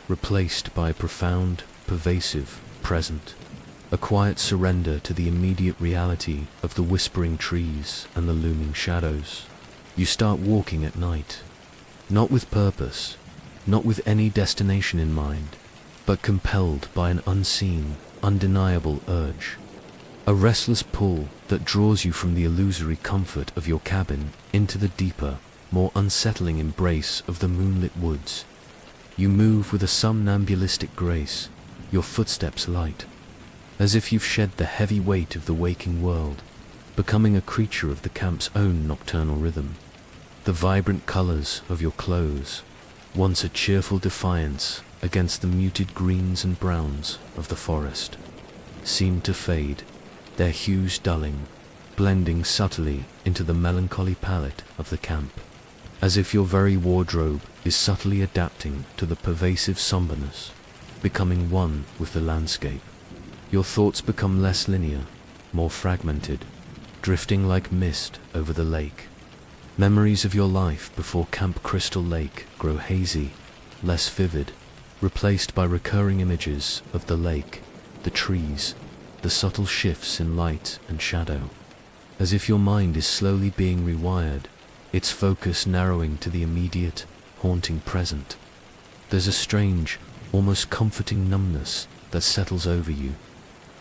replaced by a profound, pervasive present, a quiet surrender to the immediate reality of the whispering trees and the looming shadows. You start walking at night, not with purpose, not with any destination in mind, but compelled by an unseen, undeniable urge. A restless pull that draws you from the illusory comfort of your cabin into the deeper, more unsettling embrace of the moonlit woods. You move with a somnambulistic grace, your footsteps light, as if you've shed the heavy weight of the waking world, becoming a creature of the camp's own nocturnal rhythm. The vibrant colors of your clothes, once a cheerful defiance against the muted greens and browns of the forest, seem to fade, their hues dulling, blending subtly into the melancholy palette of the camp, as if your very wardrobe is subtly adapting to the pervasive somberness, becoming one with the landscape. Your thoughts become less linear, more fragmented, drifting like mist over the lake. Memories of your life before Camp Crystal Lake grow hazy, less vivid, replaced by recurring images of the lake, the trees, the subtle shifts in light and shadow, as if your mind is slowly being rewired, its focus narrowing to the immediate, haunting present. There's a strange, almost comforting numbness that settles over you,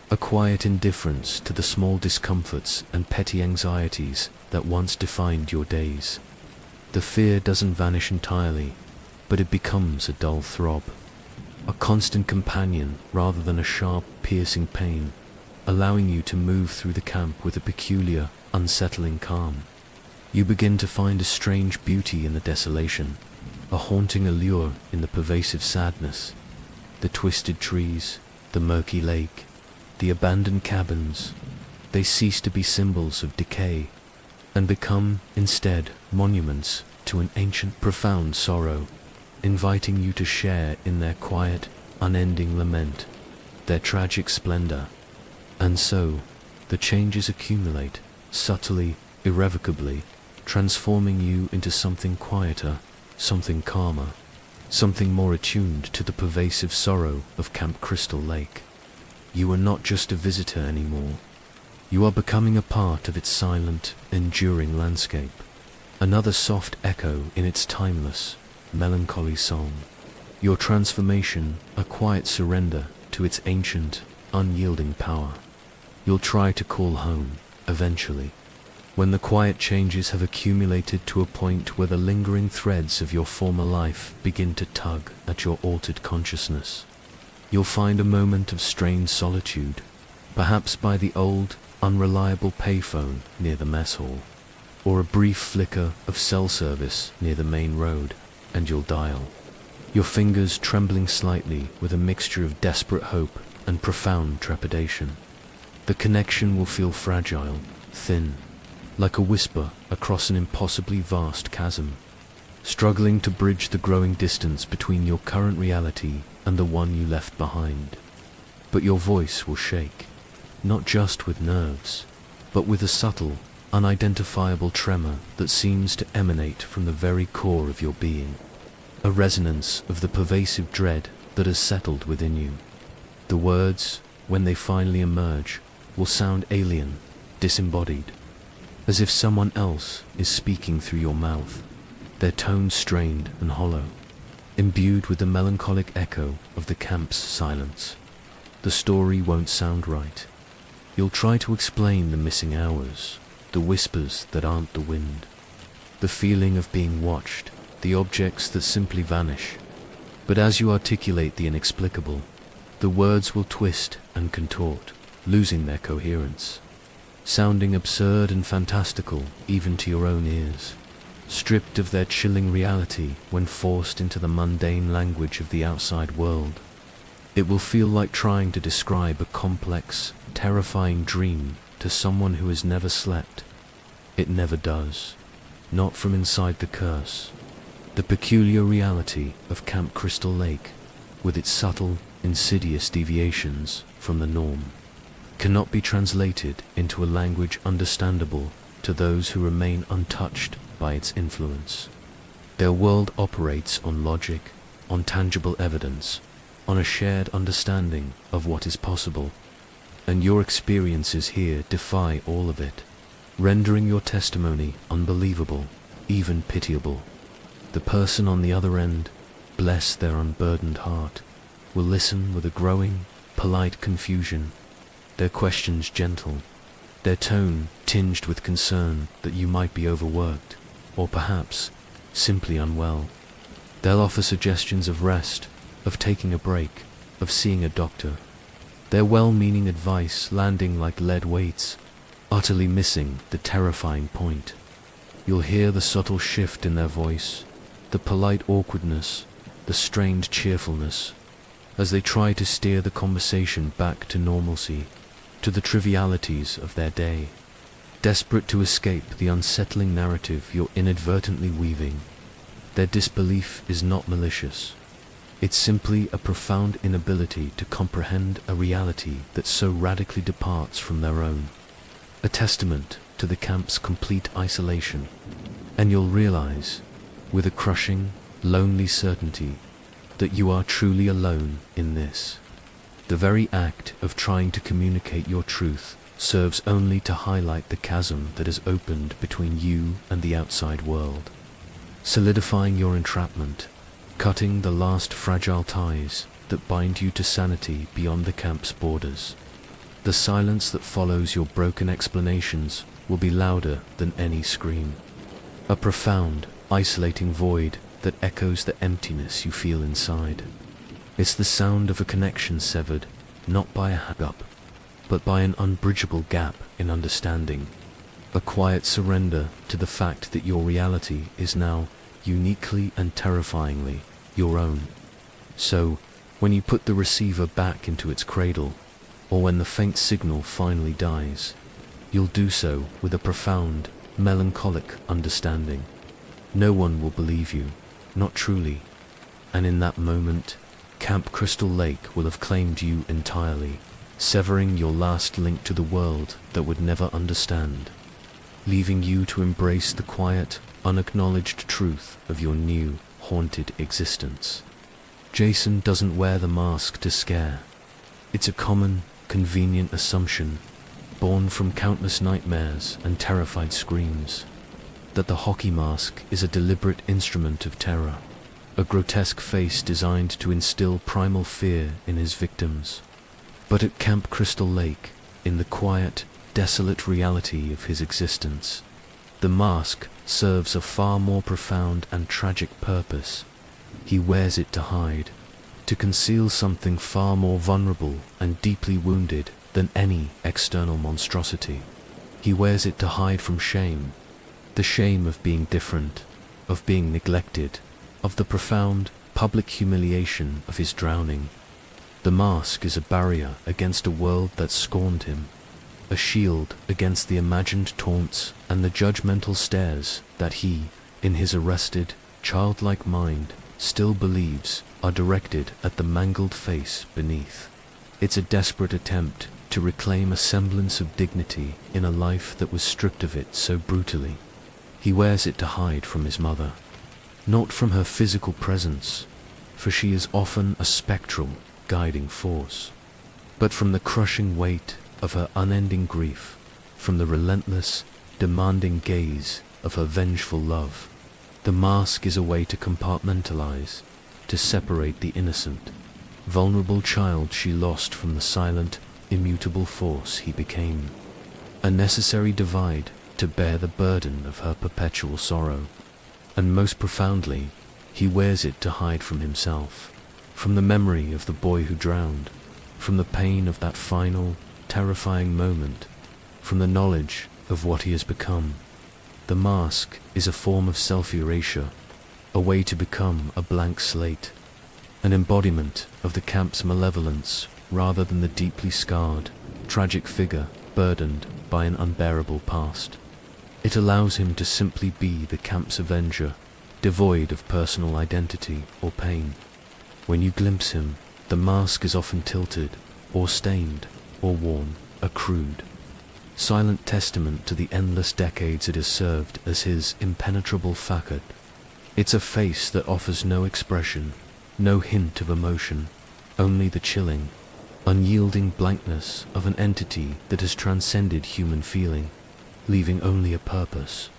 a quiet indifference to the small discomforts and petty anxieties that once defined your days. The fear doesn't vanish entirely, but it becomes a dull throb, a constant companion rather than a sharp, piercing pain, allowing you to move through the camp with a peculiar, unsettling calm. You begin to find a strange beauty in the desolation, a haunting allure in the pervasive sadness. The twisted trees, the murky lake, the abandoned cabins, they cease to be symbols of decay and become, instead, monuments to an ancient, profound sorrow, inviting you to share in their quiet, unending lament, their tragic splendor. And so, the changes accumulate, subtly, irrevocably, transforming you into something quieter, something calmer, something more attuned to the pervasive sorrow of Camp Crystal Lake. You are not just a visitor anymore. You are becoming a part of its silent, enduring landscape, another soft echo in its timeless, melancholy song. Your transformation, a quiet surrender to its ancient, unyielding power. You'll try to call home, eventually, when the quiet changes have accumulated to a point where the lingering threads of your former life begin to tug at your altered consciousness. You'll find a moment of strained solitude, perhaps by the old, unreliable payphone near the mess hall, or a brief flicker of cell service near the main road, and you'll dial, your fingers trembling slightly with a mixture of desperate hope and profound trepidation. The connection will feel fragile, thin, like a whisper across an impossibly vast chasm, struggling to bridge the growing distance between your current reality and the one you left behind. But your voice will shake, not just with nerves, but with a subtle, unidentifiable tremor that seems to emanate from the very core of your being, a resonance of the pervasive dread that has settled within you. The words, when they finally emerge, will sound alien, disembodied, as if someone else is speaking through your mouth, their tones strained and hollow, imbued with the melancholic echo of the camp's silence. The story won't sound right. You'll try to explain the missing hours, the whispers that aren't the wind, the feeling of being watched, the objects that simply vanish. But as you articulate the inexplicable, the words will twist and contort, losing their coherence, sounding absurd and fantastical even to your own ears, stripped of their chilling reality when forced into the mundane language of the outside world. It will feel like trying to describe a complex, terrifying dream to someone who has never slept. It never does, not from inside the curse. The peculiar reality of Camp Crystal Lake, with its subtle, insidious deviations from the norm, cannot be translated into a language understandable to those who remain untouched by its influence. Their world operates on logic, on tangible evidence, on a shared understanding of what is possible, and your experiences here defy all of it, rendering your testimony unbelievable, even pitiable. The person on the other end, bless their unburdened heart, will listen with a growing, polite confusion, their questions gentle, their tone tinged with concern that you might be overworked, or perhaps simply unwell. They'll offer suggestions of rest, of taking a break, of seeing a doctor, their well-meaning advice landing like lead weights, utterly missing the terrifying point. You'll hear the subtle shift in their voice, the polite awkwardness, the strained cheerfulness, as they try to steer the conversation back to normalcy, to the trivialities of their day, desperate to escape the unsettling narrative you're inadvertently weaving. Their disbelief is not malicious. It's simply a profound inability to comprehend a reality that so radically departs from their own, a testament to the camp's complete isolation. And you'll realize, with a crushing, lonely certainty, that you are truly alone in this. The very act of trying to communicate your truth serves only to highlight the chasm that has opened between you and the outside world, solidifying your entrapment, cutting the last fragile ties that bind you to sanity beyond the camp's borders. The silence that follows your broken explanations will be louder than any scream, a profound, isolating void that echoes the emptiness you feel inside. It's the sound of a connection severed, not by a hang-up, but by an unbridgeable gap in understanding, a quiet surrender to the fact that your reality is now uniquely and terrifyingly your own. So, when you put the receiver back into its cradle, or when the faint signal finally dies, you'll do so with a profound, melancholic understanding. No one will believe you, not truly, and in that moment, Camp Crystal Lake will have claimed you entirely, severing your last link to the world that would never understand, leaving you to embrace the quiet, unacknowledged truth of your new, haunted existence. Jason doesn't wear the mask to scare. It's a common, convenient assumption, born from countless nightmares and terrified screams, that the hockey mask is a deliberate instrument of terror, a grotesque face designed to instill primal fear in his victims. But at Camp Crystal Lake, in the quiet, desolate reality of his existence, the mask serves a far more profound and tragic purpose. He wears it to hide, to conceal something far more vulnerable and deeply wounded than any external monstrosity. He wears it to hide from shame, the shame of being different, of being neglected, of the profound, public humiliation of his drowning. The mask is a barrier against a world that scorned him, a shield against the imagined taunts and the judgmental stares that he, in his arrested, childlike mind, still believes are directed at the mangled face beneath. It's a desperate attempt to reclaim a semblance of dignity in a life that was stripped of it so brutally. He wears it to hide from his mother, not from her physical presence, for she is often a spectral, guiding force, but from the crushing weight of her unending grief, from the relentless, demanding gaze of her vengeful love. The mask is a way to compartmentalize, to separate the innocent, vulnerable child she lost from the silent, immutable force he became, a necessary divide to bear the burden of her perpetual sorrow. And most profoundly, he wears it to hide from himself, from the memory of the boy who drowned, from the pain of that final, terrifying moment, from the knowledge of what he has become. The mask is a form of self-erasure, a way to become a blank slate, an embodiment of the camp's malevolence rather than the deeply scarred, tragic figure burdened by an unbearable past. It allows him to simply be the camp's avenger, devoid of personal identity or pain. When you glimpse him, the mask is often tilted, or stained, or worn, a crude, silent testament to the endless decades it has served as his impenetrable facade. It's a face that offers no expression, no hint of emotion, only the chilling, unyielding blankness of an entity that has transcended human feeling, leaving only a purpose.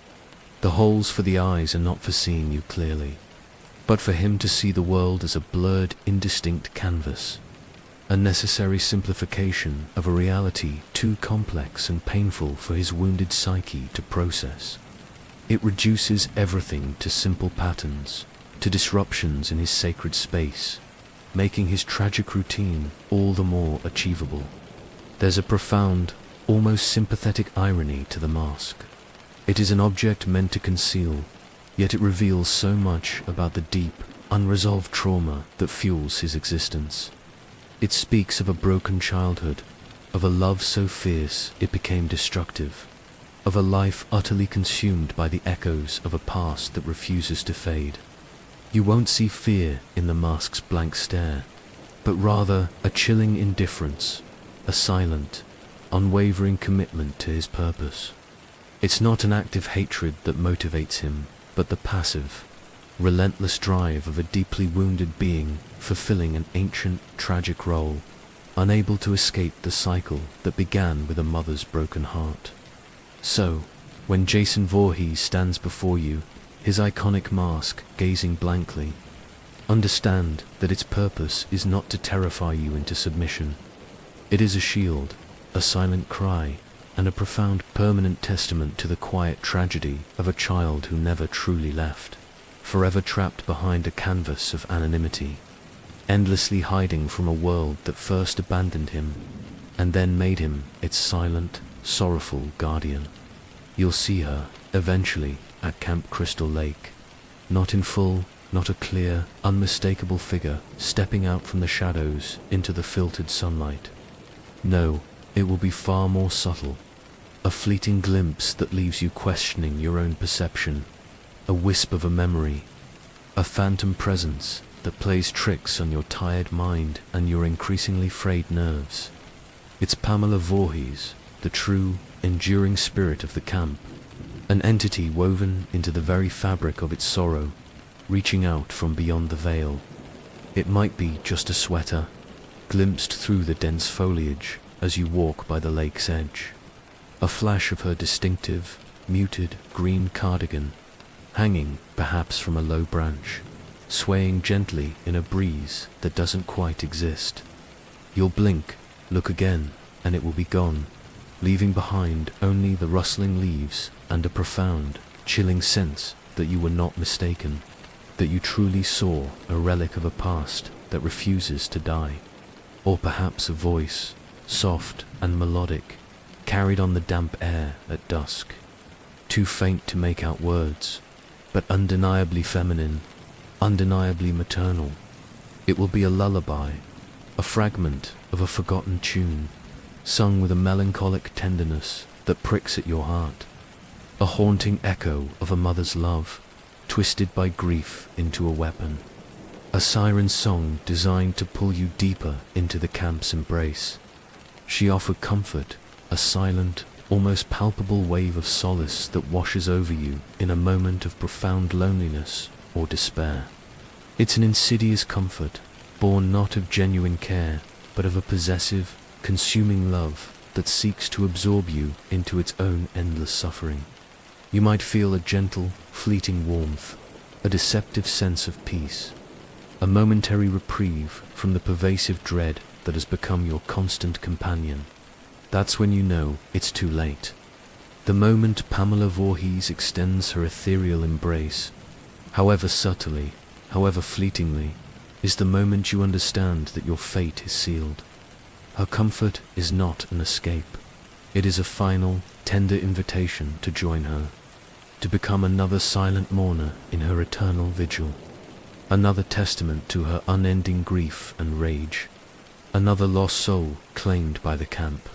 The holes for the eyes are not for seeing you clearly, but for him to see the world as a blurred, indistinct canvas, a necessary simplification of a reality too complex and painful for his wounded psyche to process. It reduces everything to simple patterns, to disruptions in his sacred space, making his tragic routine all the more achievable. There's a profound, almost sympathetic irony to the mask. It is an object meant to conceal, yet it reveals so much about the deep, unresolved trauma that fuels his existence. It speaks of a broken childhood, of a love so fierce it became destructive, of a life utterly consumed by the echoes of a past that refuses to fade. You won't see fear in the mask's blank stare, but rather a chilling indifference, a silent, unwavering commitment to his purpose. It's not an active hatred that motivates him, but the passive, relentless drive of a deeply wounded being fulfilling an ancient, tragic role, unable to escape the cycle that began with a mother's broken heart. So, when Jason Voorhees stands before you, his iconic mask gazing blankly, understand that its purpose is not to terrify you into submission. It is a shield, a silent cry, and a profound, permanent testament to the quiet tragedy of a child who never truly left, forever trapped behind a canvas of anonymity, endlessly hiding from a world that first abandoned him, and then made him its silent, sorrowful guardian. You'll see her, eventually, at Camp Crystal Lake, not in full, not a clear, unmistakable figure stepping out from the shadows into the filtered sunlight. No, it will be far more subtle, a fleeting glimpse that leaves you questioning your own perception, a wisp of a memory, a phantom presence that plays tricks on your tired mind and your increasingly frayed nerves. It's Pamela Voorhees, the true, enduring spirit of the camp, an entity woven into the very fabric of its sorrow, reaching out from beyond the veil. It might be just a sweater, glimpsed through the dense foliage as you walk by the lake's edge, a flash of her distinctive, muted green cardigan, hanging perhaps from a low branch, swaying gently in a breeze that doesn't quite exist. You'll blink, look again, and it will be gone, leaving behind only the rustling leaves and a profound, chilling sense that you were not mistaken, that you truly saw a relic of a past that refuses to die. Or perhaps a voice, soft and melodic, carried on the damp air at dusk, too faint to make out words, but undeniably feminine, undeniably maternal. It will be a lullaby, a fragment of a forgotten tune, sung with a melancholic tenderness that pricks at your heart, a haunting echo of a mother's love, twisted by grief into a weapon, a siren song designed to pull you deeper into the camp's embrace. She offered comfort, a silent, almost palpable wave of solace that washes over you in a moment of profound loneliness or despair. It's an insidious comfort, born not of genuine care, but of a possessive, consuming love that seeks to absorb you into its own endless suffering. You might feel a gentle, fleeting warmth, a deceptive sense of peace, a momentary reprieve from the pervasive dread that has become your constant companion. That's when you know it's too late. The moment Pamela Voorhees extends her ethereal embrace, however subtly, however fleetingly, is the moment you understand that your fate is sealed. Her comfort is not an escape. It is a final, tender invitation to join her, to become another silent mourner in her eternal vigil, another testament to her unending grief and rage, another lost soul claimed by the camp.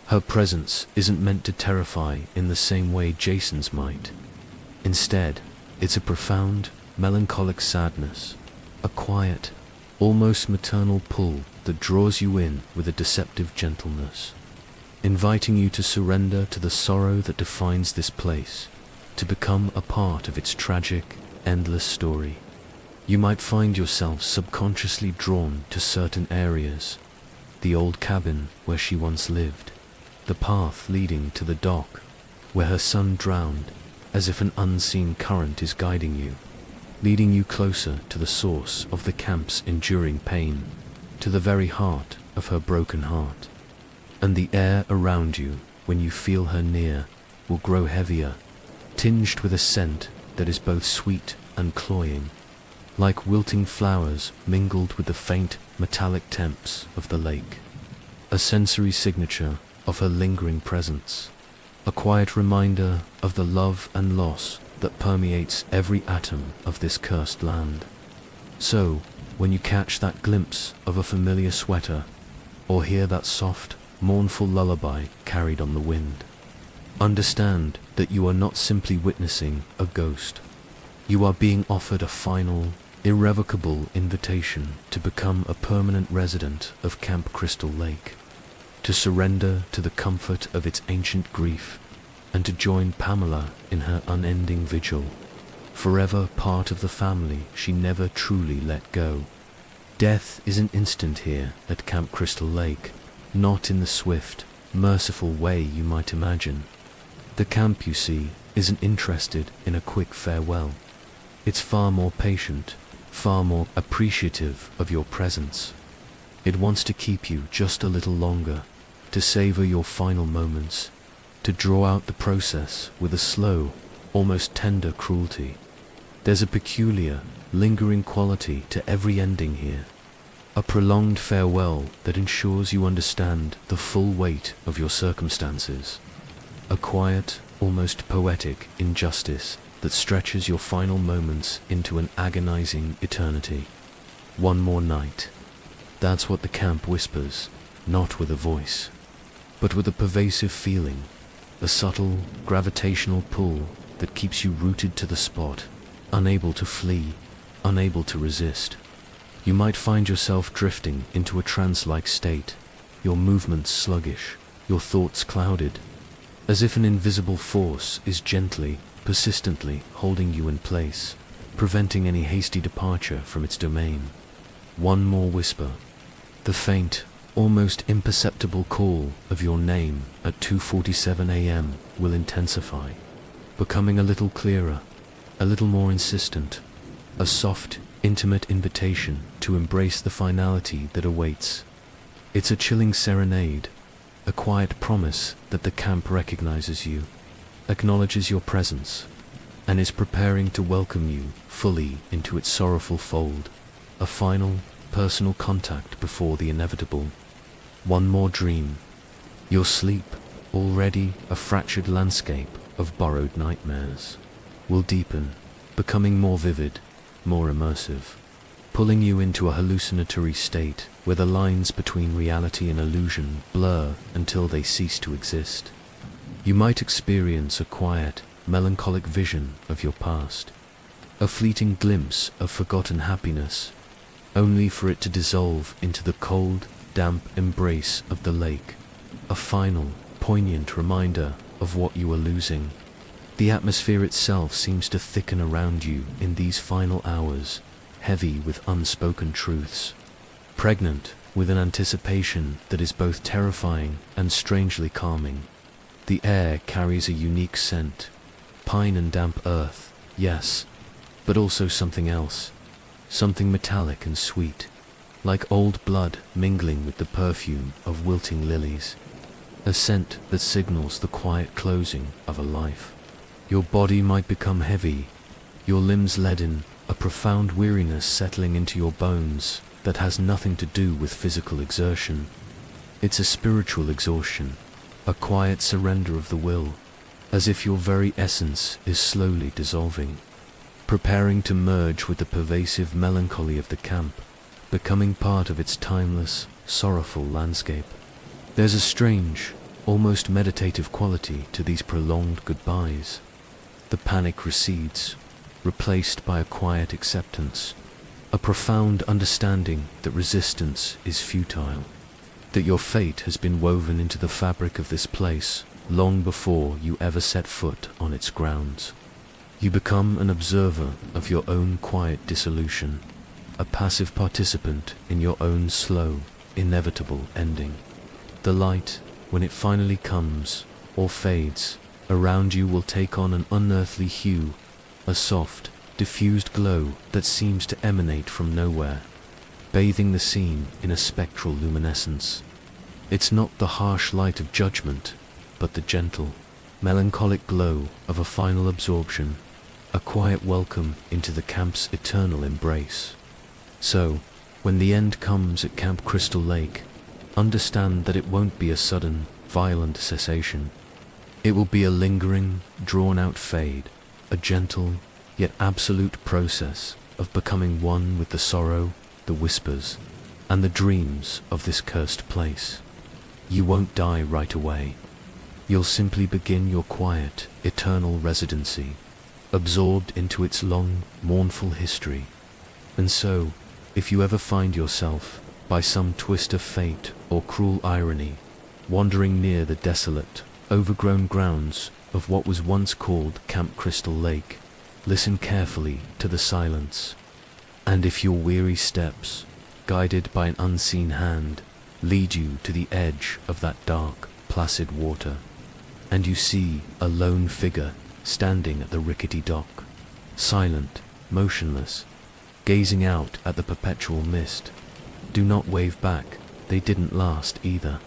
Her presence isn't meant to terrify in the same way Jason's might. Instead, it's a profound, melancholic sadness, a quiet, almost maternal pull that draws you in with a deceptive gentleness. inviting you to surrender to the sorrow that defines this place, to become a part of its tragic, endless story. You might find yourself subconsciously drawn to certain areas: the old cabin where she once lived, the path leading to the dock where her son drowned, as if an unseen current is guiding you, leading you closer to the source of the camp's enduring pain, to the very heart of her broken heart. And the air around you, when you feel her near, will grow heavier, tinged with a scent that is both sweet and cloying, like wilting flowers mingled with the faint metallic temps of the lake. A sensory signature of her lingering presence, a quiet reminder of the love and loss that permeates every atom of this cursed land. So, when you catch that glimpse of a familiar sweater, or hear that soft, mournful lullaby carried on the wind, understand that you are not simply witnessing a ghost. You are being offered a final, irrevocable invitation to become a permanent resident of Camp Crystal Lake, to surrender to the comfort of its ancient grief, and to join Pamela in her unending vigil, forever part of the family she never truly let go. Death is an instant here at Camp Crystal Lake, not in the swift, merciful way you might imagine. The camp, you see, isn't interested in a quick farewell. It's far more patient, far more appreciative of your presence. It wants to keep you just a little longer, to savor your final moments, to draw out the process with a slow, almost tender cruelty. There's a peculiar, lingering quality to every ending here, a prolonged farewell that ensures you understand the full weight of your circumstances, a quiet, almost poetic injustice that stretches your final moments into an agonizing eternity. One more night. That's what the camp whispers, not with a voice, but with a pervasive feeling, a subtle, gravitational pull that keeps you rooted to the spot, unable to flee, unable to resist. You might find yourself drifting into a trance-like state, your movements sluggish, your thoughts clouded, as if an invisible force is gently, persistently holding you in place, preventing any hasty departure from its domain. One more whisper. The faint, almost imperceptible call of your name at 2:47 a.m. will intensify, becoming a little clearer, a little more insistent, a soft, intimate invitation to embrace the finality that awaits. It's a chilling serenade, a quiet promise that the camp recognizes you, acknowledges your presence, and is preparing to welcome you fully into its sorrowful fold, a final, personal contact before the inevitable. One more dream. Your sleep, already a fractured landscape of borrowed nightmares, will deepen, becoming more vivid, more immersive, pulling you into a hallucinatory state where the lines between reality and illusion blur until they cease to exist. You might experience a quiet, melancholic vision of your past, a fleeting glimpse of forgotten happiness, only for it to dissolve into the cold, damp embrace of the lake, a final, poignant reminder of what you are losing. The atmosphere itself seems to thicken around you in these final hours, heavy with unspoken truths, pregnant with an anticipation that is both terrifying and strangely calming. The air carries a unique scent, pine and damp earth, yes, but also something else, something metallic and sweet, like old blood mingling with the perfume of wilting lilies, a scent that signals the quiet closing of a life. Your body might become heavy, your limbs leaden, a profound weariness settling into your bones that has nothing to do with physical exertion. It's a spiritual exhaustion, a quiet surrender of the will, as if your very essence is slowly dissolving, preparing to merge with the pervasive melancholy of the camp, becoming part of its timeless, sorrowful landscape. There's a strange, almost meditative quality to these prolonged goodbyes. The panic recedes, replaced by a quiet acceptance, a profound understanding that resistance is futile. that your fate has been woven into the fabric of this place long before you ever set foot on its grounds. You become an observer of your own quiet dissolution, a passive participant in your own slow, inevitable ending. The light, when it finally comes, or fades, around you will take on an unearthly hue, a soft, diffused glow that seems to emanate from nowhere, bathing the scene in a spectral luminescence. It's not the harsh light of judgment, but the gentle, melancholic glow of a final absorption, a quiet welcome into the camp's eternal embrace. So, when the end comes at Camp Crystal Lake, understand that it won't be a sudden, violent cessation. It will be a lingering, drawn-out fade, a gentle, yet absolute process of becoming one with the sorrow, the whispers, and the dreams of this cursed place. You won't die right away. You'll simply begin your quiet, eternal residency, absorbed into its long, mournful history. And so, if you ever find yourself, by some twist of fate or cruel irony, wandering near the desolate, overgrown grounds of what was once called Camp Crystal Lake, listen carefully to the silence. And if your weary steps, guided by an unseen hand, lead you to the edge of that dark, placid water, and you see a lone figure standing at the rickety dock, silent, motionless, gazing out at the perpetual mist, do not wave back, they didn't last either.